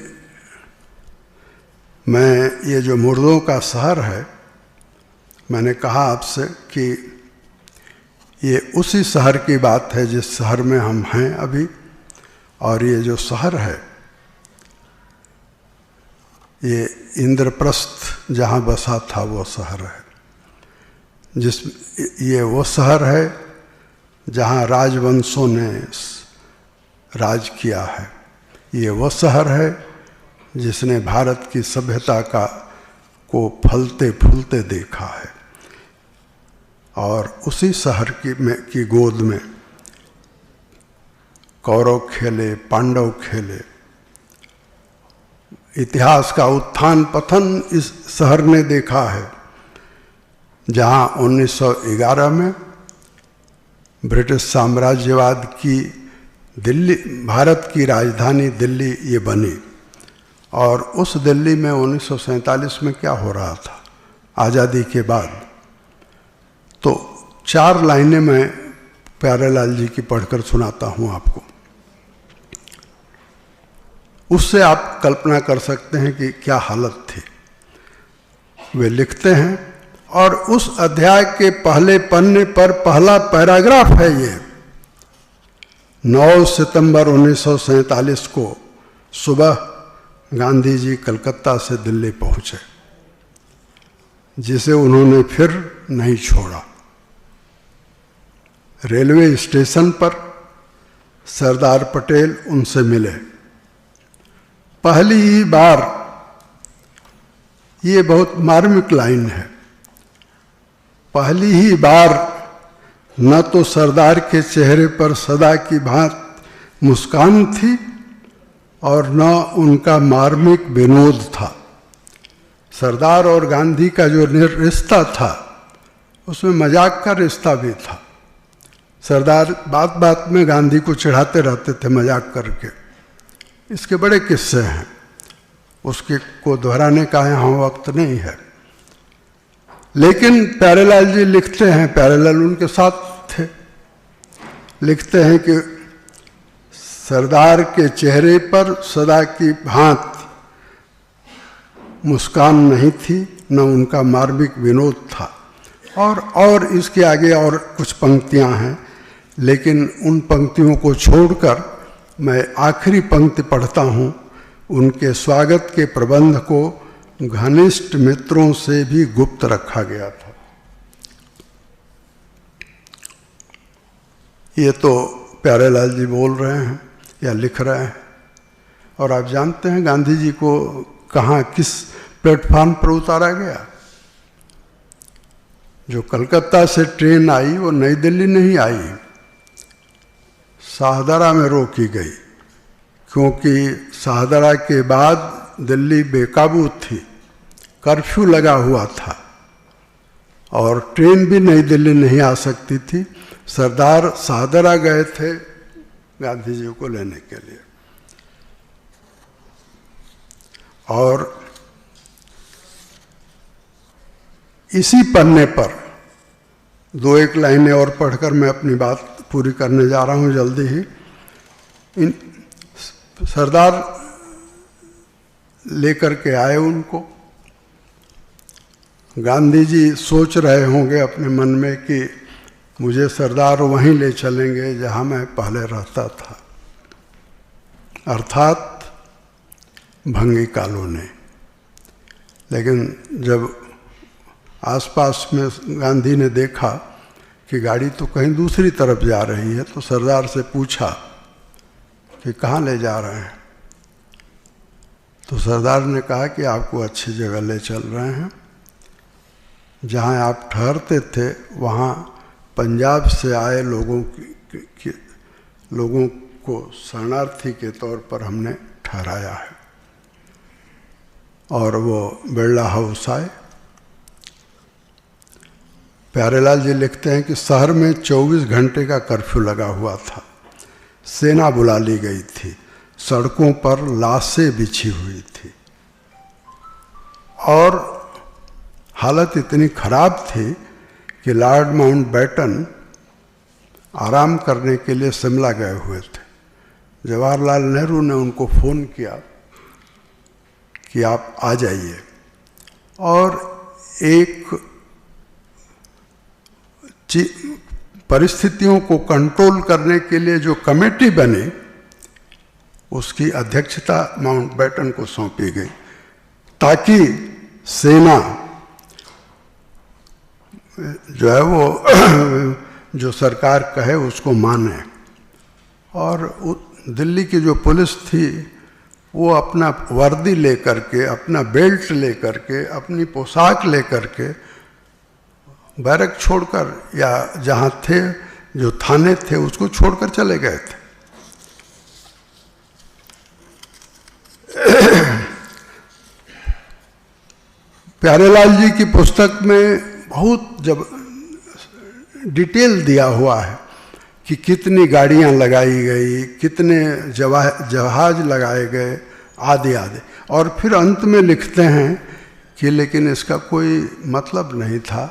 Speaker 1: मैं ये जो मुर्दों का शहर है, मैंने कहा आपसे कि ये उसी शहर की बात है जिस शहर में हम हैं अभी। और ये जो शहर है, ये इंद्रप्रस्थ जहाँ बसा था वो शहर है, ये वो शहर है जहाँ राजवंशों ने राज किया है। ये वो शहर है जिसने भारत की सभ्यता को फलते फूलते देखा है। और उसी शहर की गोद में कौरव खेले, पांडव खेले। इतिहास का उत्थान पतन इस शहर ने देखा है, जहाँ 1911 में ब्रिटिश साम्राज्यवाद की दिल्ली, भारत की राजधानी दिल्ली ये बनी। और उस दिल्ली में 1947 में क्या हो रहा था आज़ादी के बाद, तो 4 लाइनें मैं प्यारेलाल जी की पढ़कर सुनाता हूँ आपको। उससे आप कल्पना कर सकते हैं कि क्या हालत थी। वे लिखते हैं, और उस अध्याय के पहले पन्ने पर पहला पैराग्राफ है ये। 9 सितंबर 1947 को सुबह गांधी जी कलकत्ता से दिल्ली पहुंचे, जिसे उन्होंने फिर नहीं छोड़ा। रेलवे स्टेशन पर सरदार पटेल उनसे मिले। पहली ही बार, ये बहुत मार्मिक लाइन है, पहली ही बार न तो सरदार के चेहरे पर सदा की भांति मुस्कान थी और न उनका मार्मिक विनोद था। सरदार और गांधी का जो रिश्ता था उसमें मजाक का रिश्ता भी था। सरदार बात बात में गांधी को चिढ़ाते रहते थे मजाक करके। इसके बड़े किस्से हैं, उसके को दोहराने का यहाँ वक्त नहीं है। लेकिन प्यारेलाल जी लिखते हैं, प्यारेलाल उनके साथ थे, लिखते हैं कि सरदार के चेहरे पर सदा की भांति मुस्कान नहीं थी, न उनका मार्मिक विनोद था। और इसके आगे और कुछ पंक्तियां हैं, लेकिन उन पंक्तियों को छोड़कर मैं आखिरी पंक्ति पढ़ता हूँ। उनके स्वागत के प्रबंध को घनिष्ठ मित्रों से भी गुप्त रखा गया था। ये तो प्यारेलाल जी बोल रहे हैं या लिख रहे हैं। और आप जानते हैं गांधी जी को कहाँ, किस प्लेटफॉर्म पर उतारा गया? जो कलकत्ता से ट्रेन आई वो नई दिल्ली नहीं आई, शाहदरा में रोकी गई, क्योंकि शाहदरा के बाद दिल्ली बेकाबू थी, कर्फ्यू लगा हुआ था और ट्रेन भी नई दिल्ली नहीं आ सकती थी। सरदार शाहदरा गए थे गांधी जी को लेने के लिए। और इसी पन्ने पर 2-1 लाइनें और पढ़कर मैं अपनी बात पूरी करने जा रहा हूं जल्दी ही। सरदार लेकर के आए उनको। गांधी जी सोच रहे होंगे अपने मन में कि मुझे सरदार वहीं ले चलेंगे जहां मैं पहले रहता था, अर्थात भंगी कॉलोनी। लेकिन जब आसपास में गांधी ने देखा कि गाड़ी तो कहीं दूसरी तरफ जा रही है, तो सरदार से पूछा कि कहाँ ले जा रहे हैं? तो सरदार ने कहा कि आपको अच्छी जगह ले चल रहे हैं। जहाँ आप ठहरते थे वहाँ पंजाब से आए लोगों को शरणार्थी के तौर पर हमने ठहराया है। और वो बिरला हाउस आए। प्यारेलाल जी लिखते हैं कि शहर में 24 घंटे का कर्फ्यू लगा हुआ था, सेना बुला ली गई थी, सड़कों पर लाशें बिछी हुई थी और हालत इतनी खराब थी कि लॉर्ड माउंटबेटन आराम करने के लिए शिमला गए हुए थे। जवाहरलाल नेहरू ने उनको फ़ोन किया कि आप आ जाइए। और एक परिस्थितियों को कंट्रोल करने के लिए जो कमेटी बनी, उसकी अध्यक्षता माउंटबेटन को सौंपी गई, ताकि सेना जो है वो जो सरकार कहे उसको माने। और दिल्ली की जो पुलिस थी वो अपना वर्दी लेकर के, अपना बेल्ट लेकर के, अपनी पोशाक लेकर के बैरक छोड़कर या जहाँ थे जो थाने थे उसको छोड़कर चले गए थे। प्यारेलाल जी की पुस्तक में बहुत जब डिटेल दिया हुआ है कि कितनी गाड़ियां लगाई गई, कितने जहाज लगाए गए, आदि आदि। और फिर अंत में लिखते हैं कि लेकिन इसका कोई मतलब नहीं था,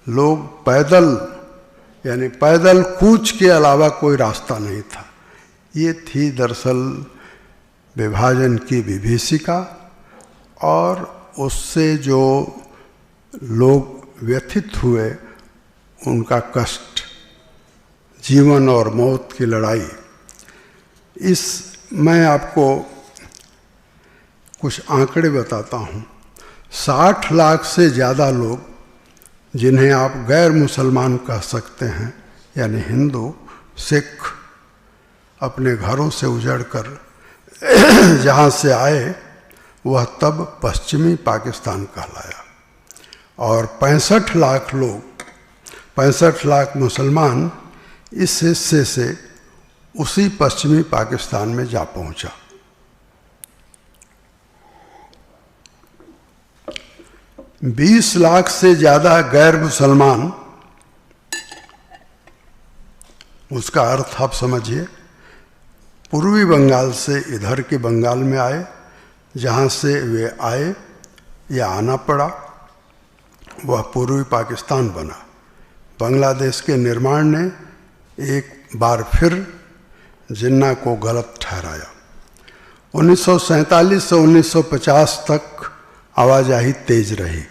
Speaker 1: लोग पैदल यानी पैदल कूच के अलावा कोई रास्ता नहीं था। ये थी दरअसल विभाजन की विभीषिका, और उससे जो लोग व्यथित हुए उनका कष्ट, जीवन और मौत की लड़ाई। मैं आपको कुछ आंकड़े बताता हूँ। 60 लाख से ज़्यादा लोग, जिन्हें आप गैर मुसलमान कह सकते हैं, यानी हिंदू, सिख, अपने घरों से उजड़कर जहाँ से आए वह तब पश्चिमी पाकिस्तान कहलाया। और 65 लाख लोग, 65 लाख मुसलमान इस हिस्से से उसी पश्चिमी पाकिस्तान में जा पहुंचा। बीस लाख से ज़्यादा गैर मुसलमान, उसका अर्थ आप समझिए, पूर्वी बंगाल से इधर के बंगाल में आए, जहाँ से वे आए या आना पड़ा वह पूर्वी पाकिस्तान बना। बांग्लादेश के निर्माण ने एक बार फिर जिन्ना को गलत ठहराया। 1947 से 1950 तक आवाजाही तेज रही,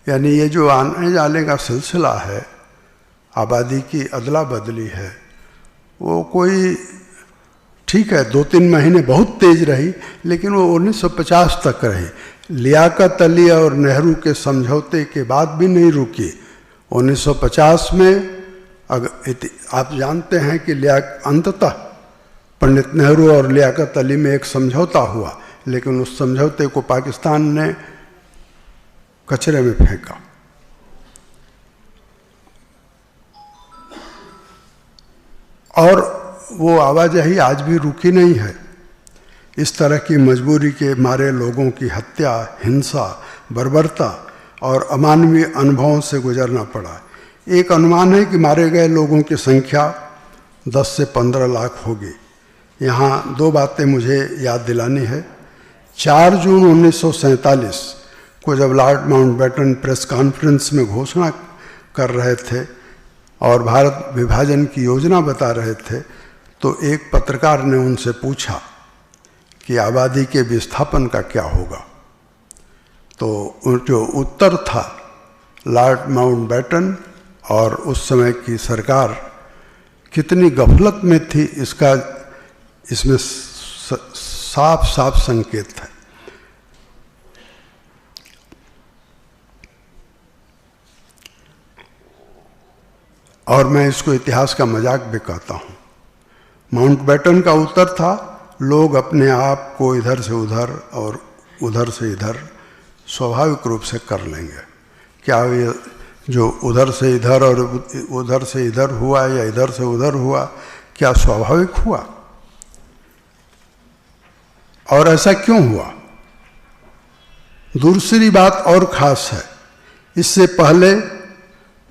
Speaker 1: यानी ये जो आने जाने का सिलसिला है, आबादी की अदला बदली है, वो कोई ठीक है 2-3 महीने बहुत तेज रही, लेकिन वो 1950 तक रही। लियाकत अली और नेहरू के समझौते के बाद भी नहीं रुकी। 1950 में आप जानते हैं कि अंततः पंडित नेहरू और लियाकत अली में एक समझौता हुआ, लेकिन उस समझौते को पाकिस्तान ने कचरे में फेंका। और वो आवाजाही आज भी रुकी नहीं है। इस तरह की मजबूरी के मारे लोगों की हत्या, हिंसा, बर्बरता और अमानवीय अनुभवों से गुजरना पड़ा। एक अनुमान है कि मारे गए लोगों की संख्या 10 से 15 लाख होगी। यहाँ 2 बातें मुझे याद दिलानी है। 4 जून 1947 को जब लॉर्ड माउंटबेटन प्रेस कॉन्फ्रेंस में घोषणा कर रहे थे और भारत विभाजन की योजना बता रहे थे, तो एक पत्रकार ने उनसे पूछा कि आबादी के विस्थापन का क्या होगा। तो जो उत्तर था, लॉर्ड माउंटबेटन और उस समय की सरकार कितनी गफलत में थी, इसका इसमें साफ साफ संकेत है। और मैं इसको इतिहास का मजाक भी कहता हूँ। माउंटबेटन का उत्तर था, लोग अपने आप को इधर से उधर और उधर से इधर स्वाभाविक रूप से कर लेंगे। क्या ये जो उधर से इधर और उधर से इधर हुआ या इधर से उधर हुआ, क्या स्वाभाविक हुआ? और ऐसा क्यों हुआ? दूसरी बात और खास है। इससे पहले,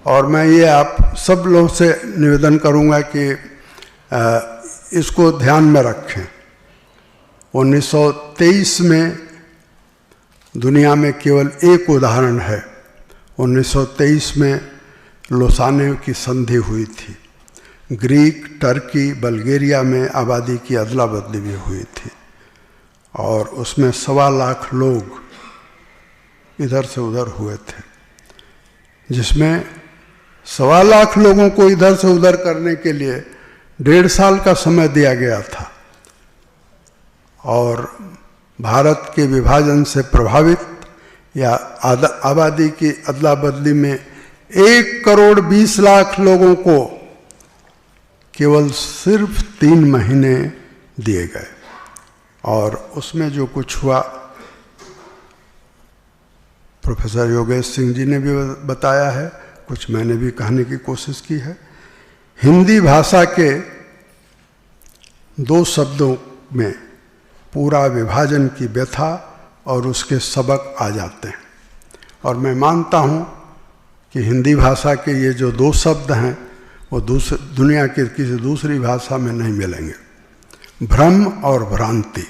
Speaker 1: और मैं ये आप सब लोगों से निवेदन करूंगा कि इसको ध्यान में रखें। 1923 में दुनिया में केवल एक उदाहरण है। 1923 में लोसाने की संधि हुई थी। ग्रीक, टर्की, बल्गेरिया में आबादी की अदला बदली भी हुई थी, और उसमें 1.25 लाख लोग इधर से उधर हुए थे, जिसमें 1.25 लाख लोगों को इधर से उधर करने के लिए 1.5 साल का समय दिया गया था। और भारत के विभाजन से प्रभावित या आबादी की अदला बदली में 1,20,00,000 लोगों को केवल सिर्फ 3 महीने दिए गए। और उसमें जो कुछ हुआ, प्रोफेसर योगेश सिंह जी ने भी बताया है, कुछ मैंने भी कहने की कोशिश की है। हिंदी भाषा के 2 शब्दों में पूरा विभाजन की व्यथा और उसके सबक आ जाते हैं। और मैं मानता हूँ कि हिंदी भाषा के ये जो दो शब्द हैं वो दुनिया की किसी दूसरी भाषा में नहीं मिलेंगे। भ्रम और भ्रांति।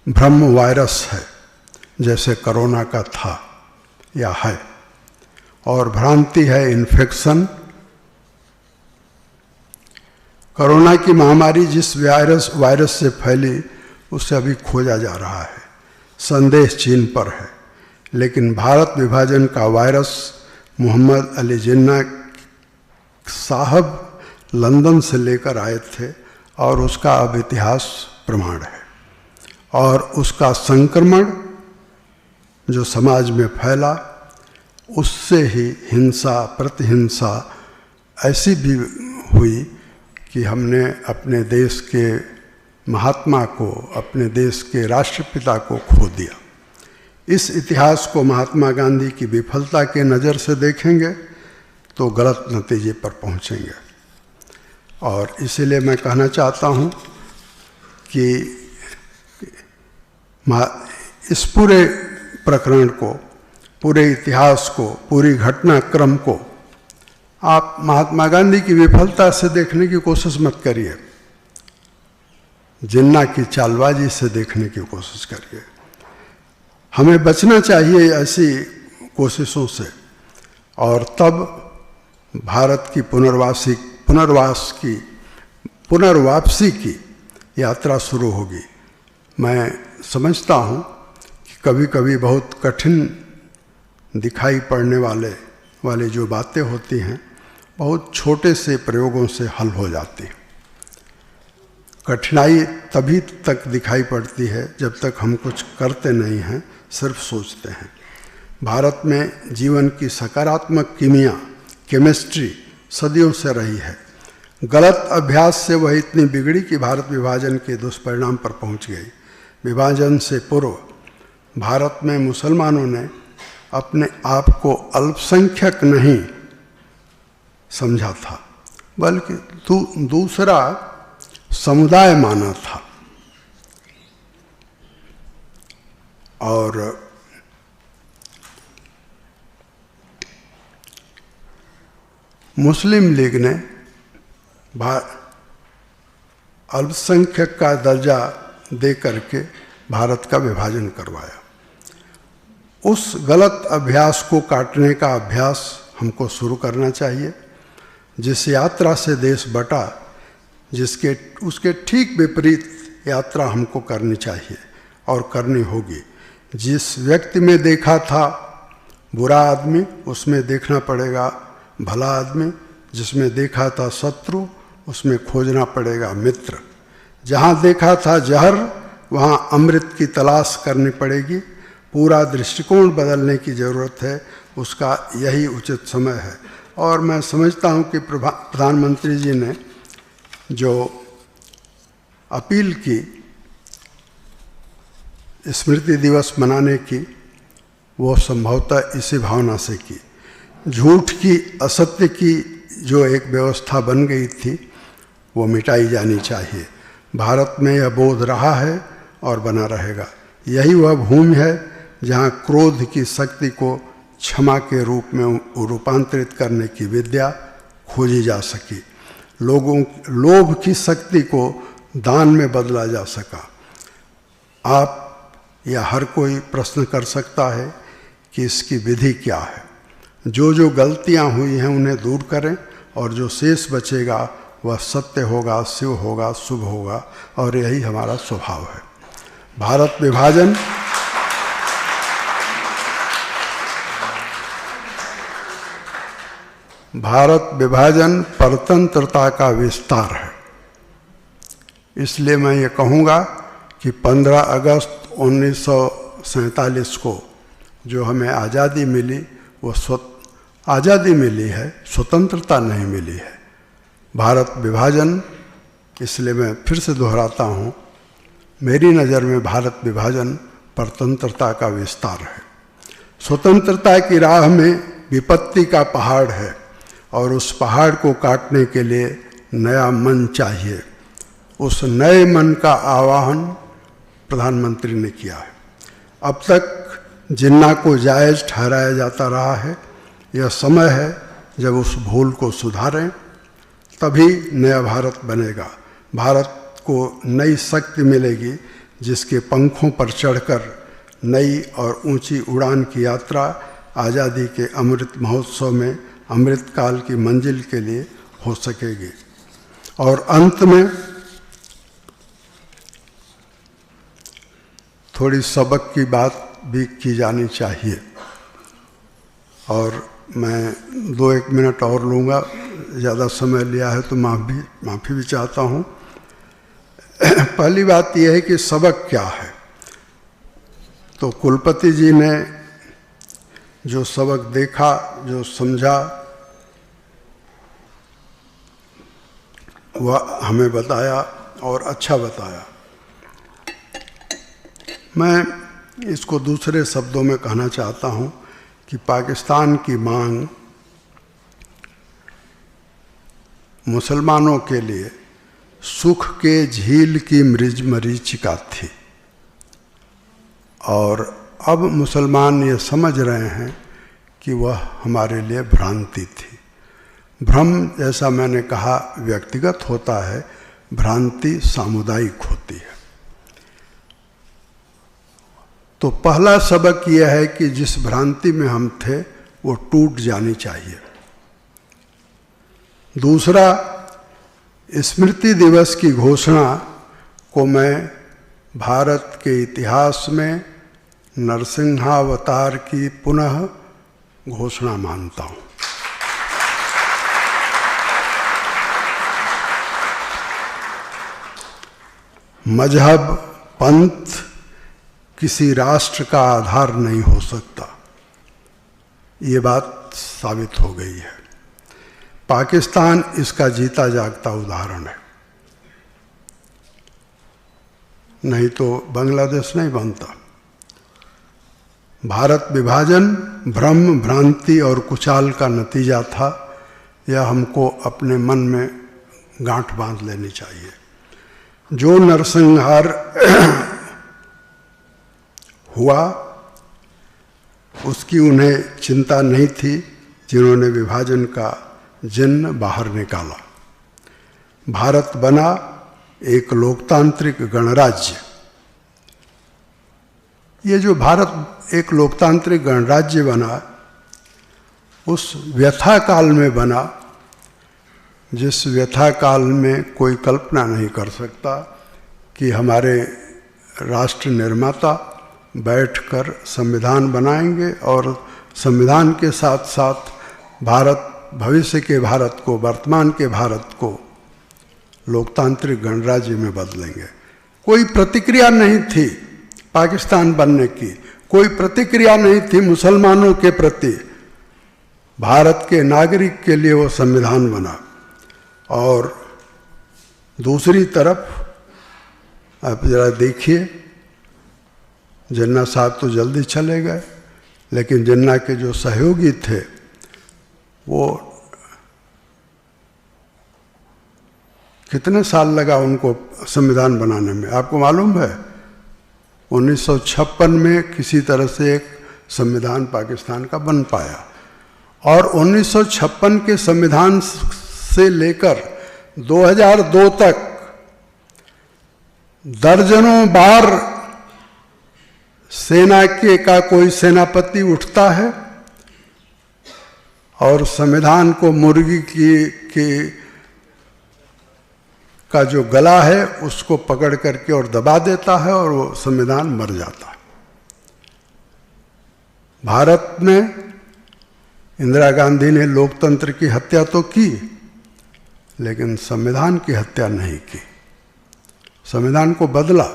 Speaker 1: भ्रम वायरस है, जैसे कोरोना का था या है, और भ्रांति है इन्फेक्शन। कोरोना की महामारी जिस वायरस से फैली उससे अभी खोजा जा रहा है, संदेश चीन पर है, लेकिन भारत विभाजन का वायरस मोहम्मद अली जिन्ना साहब लंदन से लेकर आए थे और उसका अब इतिहास प्रमाण है। और उसका संक्रमण जो समाज में फैला, उससे ही हिंसा प्रतिहिंसा ऐसी भी हुई कि हमने अपने देश के महात्मा को, अपने देश के राष्ट्रपिता को खो दिया। इस इतिहास को महात्मा गांधी की विफलता के नज़र से देखेंगे तो गलत नतीजे पर पहुंचेंगे। और इसीलिए मैं कहना चाहता हूं कि इस पूरे प्रकरण को, पूरे इतिहास को, पूरी घटनाक्रम को आप महात्मा गांधी की विफलता से देखने की कोशिश मत करिए, जिन्ना की चालबाजी से देखने की कोशिश करिए। हमें बचना चाहिए ऐसी कोशिशों से, और तब भारत की पुनर्वापसी की यात्रा शुरू होगी। मैं समझता हूँ कि कभी कभी बहुत कठिन दिखाई पड़ने वाले जो बातें होती हैं, बहुत छोटे से प्रयोगों से हल हो जाती हैं। कठिनाई तभी तक दिखाई पड़ती है जब तक हम कुछ करते नहीं हैं, सिर्फ सोचते हैं। भारत में जीवन की सकारात्मक केमिस्ट्री सदियों से रही है। गलत अभ्यास से वह इतनी बिगड़ी कि भारत विभाजन के दुष्परिणाम पर पहुंच गई। विभाजन से पूर्व भारत में मुसलमानों ने अपने आप को अल्पसंख्यक नहीं समझा था, बल्कि दूसरा समुदाय माना था। और मुस्लिम लीग ने अल्पसंख्यक का दर्जा दे करके भारत का विभाजन करवाया। उस गलत अभ्यास को काटने का अभ्यास हमको शुरू करना चाहिए। जिस यात्रा से देश बटा, उसके ठीक विपरीत यात्रा हमको करनी चाहिए और करनी होगी। जिस व्यक्ति में देखा था बुरा आदमी, उसमें देखना पड़ेगा भला आदमी। जिसमें देखा था शत्रु, उसमें खोजना पड़ेगा मित्र। जहाँ देखा था जहर, वहाँ अमृत की तलाश करनी पड़ेगी। पूरा दृष्टिकोण बदलने की ज़रूरत है, उसका यही उचित समय है। और मैं समझता हूँ कि प्रधानमंत्री जी ने जो अपील की स्मृति दिवस मनाने की, वो संभवतः इसी भावना से की। झूठ की, असत्य की जो एक व्यवस्था बन गई थी, वो मिटाई जानी चाहिए। भारत में यह बोध रहा है और बना रहेगा। यही वह भूमि है जहाँ क्रोध की शक्ति को क्षमा के रूप में रूपांतरित करने की विद्या खोजी जा सकी। लोभ की शक्ति को दान में बदला जा सका। आप या हर कोई प्रश्न कर सकता है कि इसकी विधि क्या है। जो गलतियां हुई हैं उन्हें दूर करें, और जो शेष बचेगा वह सत्य होगा, शिव होगा, शुभ होगा, और यही हमारा स्वभाव है। भारत विभाजन परतंत्रता का विस्तार है। इसलिए मैं ये कहूँगा कि 15 अगस्त 1947 को जो हमें आज़ादी मिली, वो आज़ादी मिली है, स्वतंत्रता नहीं मिली है। भारत विभाजन, इसलिए मैं फिर से दोहराता हूँ, मेरी नज़र में भारत विभाजन परतंत्रता का विस्तार है। स्वतंत्रता की राह में विपत्ति का पहाड़ है, और उस पहाड़ को काटने के लिए नया मन चाहिए। उस नए मन का आह्वान प्रधानमंत्री ने किया है। अब तक जिन्ना को जायज़ ठहराया जाता रहा है, यह समय है जब उस भूल को सुधारें, तभी नया भारत बनेगा। भारत को नई शक्ति मिलेगी, जिसके पंखों पर चढ़कर नई और ऊंची उड़ान की यात्रा आज़ादी के अमृत महोत्सव में अमृतकाल की मंजिल के लिए हो सकेगी। और अंत में थोड़ी सबक की बात भी की जानी चाहिए, और मैं 2-1 मिनट और लूँगा, ज़्यादा समय लिया है तो माफ़ी भी चाहता हूँ। पहली बात यह है कि सबक क्या है। तो कुलपति जी ने जो सबक देखा, जो समझा, वह हमें बताया और अच्छा बताया। मैं इसको दूसरे शब्दों में कहना चाहता हूँ कि पाकिस्तान की मांग मुसलमानों के लिए सुख के झील की मरीचिका थी, और अब मुसलमान ये समझ रहे हैं कि वह हमारे लिए भ्रांति थी। भ्रम, जैसा मैंने कहा, व्यक्तिगत होता है, भ्रांति सामुदायिक होती है। तो पहला सबक यह है कि जिस भ्रांति में हम थे वो टूट जानी चाहिए। दूसरा, स्मृति दिवस की घोषणा को मैं भारत के इतिहास में नरसिंहावतार की पुनः घोषणा मानता हूँ। मजहब, पंथ किसी राष्ट्र का आधार नहीं हो सकता, ये बात साबित हो गई है। पाकिस्तान इसका जीता जागता उदाहरण है, नहीं तो बांग्लादेश नहीं बनता। भारत विभाजन भ्रम, भ्रांति और कुचाल का नतीजा था, यह हमको अपने मन में गांठ बांध लेनी चाहिए। जो नरसंहार हुआ उसकी उन्हें चिंता नहीं थी, जिन्होंने विभाजन का जिन्न बाहर निकाला। भारत बना एक लोकतांत्रिक गणराज्य। ये जो भारत एक लोकतांत्रिक गणराज्य बना, उस व्यथा काल में बना जिस व्यथा काल में कोई कल्पना नहीं कर सकता कि हमारे राष्ट्र निर्माता बैठकर संविधान बनाएंगे और संविधान के साथ साथ भारत, भविष्य के भारत को, वर्तमान के भारत को लोकतांत्रिक गणराज्य में बदलेंगे। कोई प्रतिक्रिया नहीं थी पाकिस्तान बनने की, कोई प्रतिक्रिया नहीं थी मुसलमानों के प्रति। भारत के नागरिक के लिए वो संविधान बना। और दूसरी तरफ आप जरा देखिए, जिन्ना साहब तो जल्दी चले गए, लेकिन जिन्ना के जो सहयोगी थे वो कितने साल लगा उनको संविधान बनाने में, आपको मालूम है? 1956 में किसी तरह से एक संविधान पाकिस्तान का बन पाया, और 1956 के संविधान से लेकर 2002 तक दर्जनों बार सेना के का कोई सेनापति उठता है और संविधान को मुर्गी का जो गला है उसको पकड़ करके और दबा देता है और वो संविधान मर जाता है। भारत में इंदिरा गांधी ने लोकतंत्र की हत्या तो की, लेकिन संविधान की हत्या नहीं की। संविधान को बदला,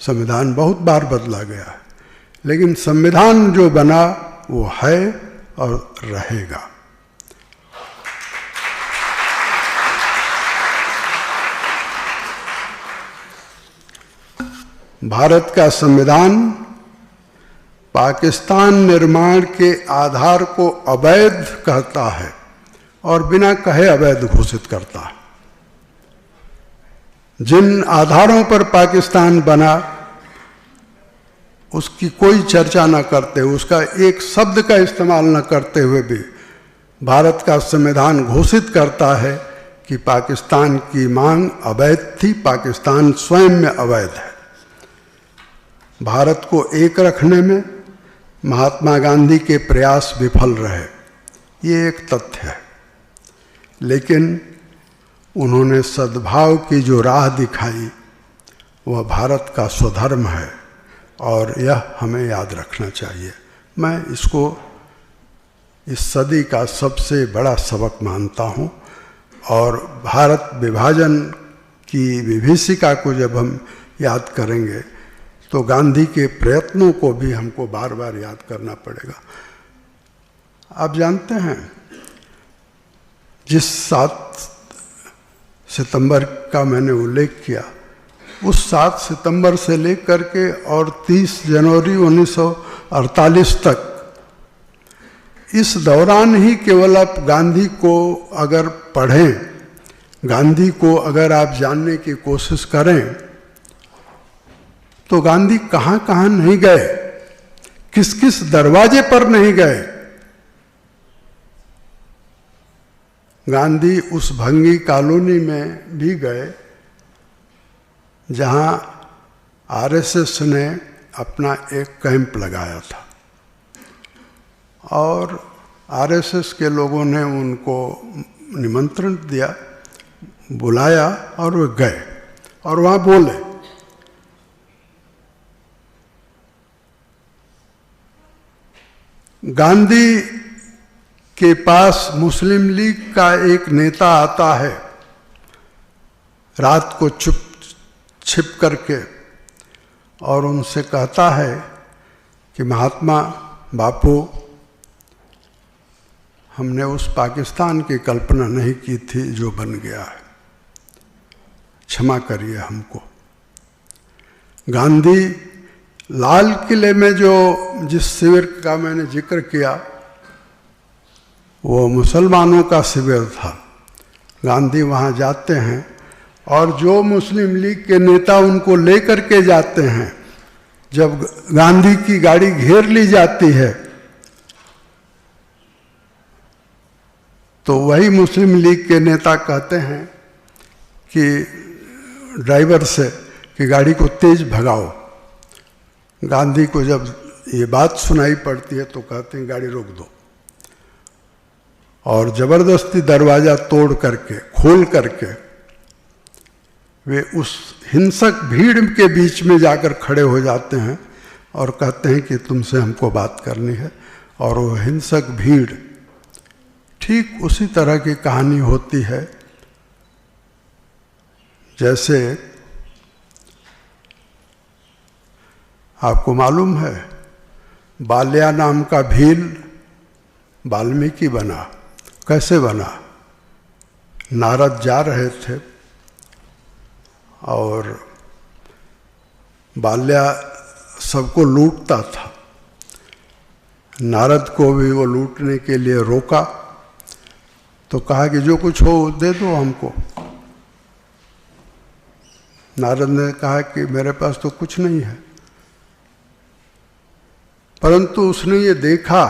Speaker 1: संविधान बहुत बार बदला गया है, लेकिन संविधान जो बना वो है और रहेगा। भारत का संविधान पाकिस्तान निर्माण के आधार को अवैध कहता है और बिना कहे अवैध घोषित करता है। जिन आधारों पर पाकिस्तान बना उसकी कोई चर्चा न करते, उसका एक शब्द का इस्तेमाल न करते हुए भी भारत का संविधान घोषित करता है कि पाकिस्तान की मांग अवैध थी, पाकिस्तान स्वयं में अवैध है। भारत को एक रखने में महात्मा गांधी के प्रयास विफल रहे, ये एक तथ्य है। लेकिन उन्होंने सद्भाव की जो राह दिखाई वह भारत का स्वधर्म है और यह हमें याद रखना चाहिए। मैं इसको इस सदी का सबसे बड़ा सबक मानता हूँ और भारत विभाजन की विभीषिका को जब हम याद करेंगे तो गांधी के प्रयत्नों को भी हमको बार बार याद करना पड़ेगा। आप जानते हैं, जिस 7 सितंबर का मैंने उल्लेख किया, उस 7 सितंबर से लेकर के और 30 जनवरी 1948 तक, इस दौरान ही केवल आप गांधी को अगर पढ़ें, गांधी को अगर आप जानने की कोशिश करें, तो गांधी कहाँ कहाँ नहीं गए, किस किस दरवाजे पर नहीं गए। गांधी उस भंगी कॉलोनी में भी गए जहाँ आरएसएस ने अपना एक कैंप लगाया था और आरएसएस के लोगों ने उनको निमंत्रण दिया, बुलाया और वे गए और वहाँ बोले। गांधी के पास मुस्लिम लीग का एक नेता आता है रात को छिप करके और उनसे कहता है कि महात्मा बापू, हमने उस पाकिस्तान की कल्पना नहीं की थी जो बन गया है, क्षमा करिए हमको। गांधी लाल किले में जिस शिविर का मैंने जिक्र किया वो मुसलमानों का शिविर था। गांधी वहाँ जाते हैं और जो मुस्लिम लीग के नेता उनको लेकर के जाते हैं, जब गांधी की गाड़ी घेर ली जाती है तो वही मुस्लिम लीग के नेता कहते हैं कि ड्राइवर से कि गाड़ी को तेज भगाओ। गांधी को जब ये बात सुनाई पड़ती है तो कहते हैं गाड़ी रोक दो, और जबरदस्ती दरवाजा तोड़ करके खोल करके वे उस हिंसक भीड़ के बीच में जाकर खड़े हो जाते हैं और कहते हैं कि तुमसे हमको बात करनी है। और वो हिंसक भीड़, ठीक उसी तरह की कहानी होती है जैसे आपको मालूम है बाल्या नाम का भील वाल्मीकि बना। कैसे बना? नारद जा रहे थे और बाल्या सबको लूटता था। नारद को भी वो लूटने के लिए रोका तो कहा कि जो कुछ हो दे दो हमको। नारद ने कहा कि मेरे पास तो कुछ नहीं है, परंतु उसने ये देखा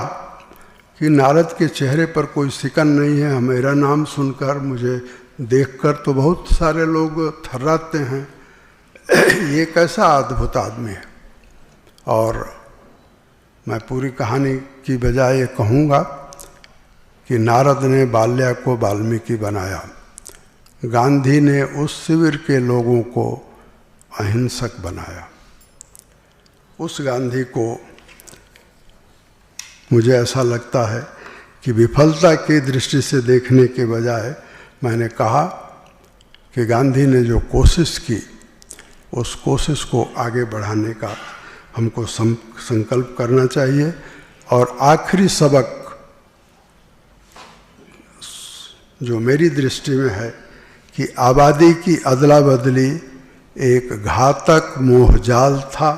Speaker 1: कि नारद के चेहरे पर कोई सिकन नहीं है। मेरा नाम सुनकर, मुझे देखकर तो बहुत सारे लोग थर्राते हैं, ये कैसा अद्भुत आदमी है। और मैं पूरी कहानी की बजाय ये कहूँगा कि नारद ने बाल्या को वाल्मीकि बनाया। गांधी ने उस शिविर के लोगों को अहिंसक बनाया। उस गांधी को मुझे ऐसा लगता है कि विफलता की दृष्टि से देखने के बजाय मैंने कहा कि गांधी ने जो कोशिश की उस कोशिश को आगे बढ़ाने का हमको संकल्प करना चाहिए। और आखिरी सबक जो मेरी दृष्टि में है कि आबादी की अदला बदली एक घातक मोहजाल था,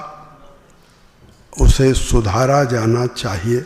Speaker 1: उसे सुधारा जाना चाहिए।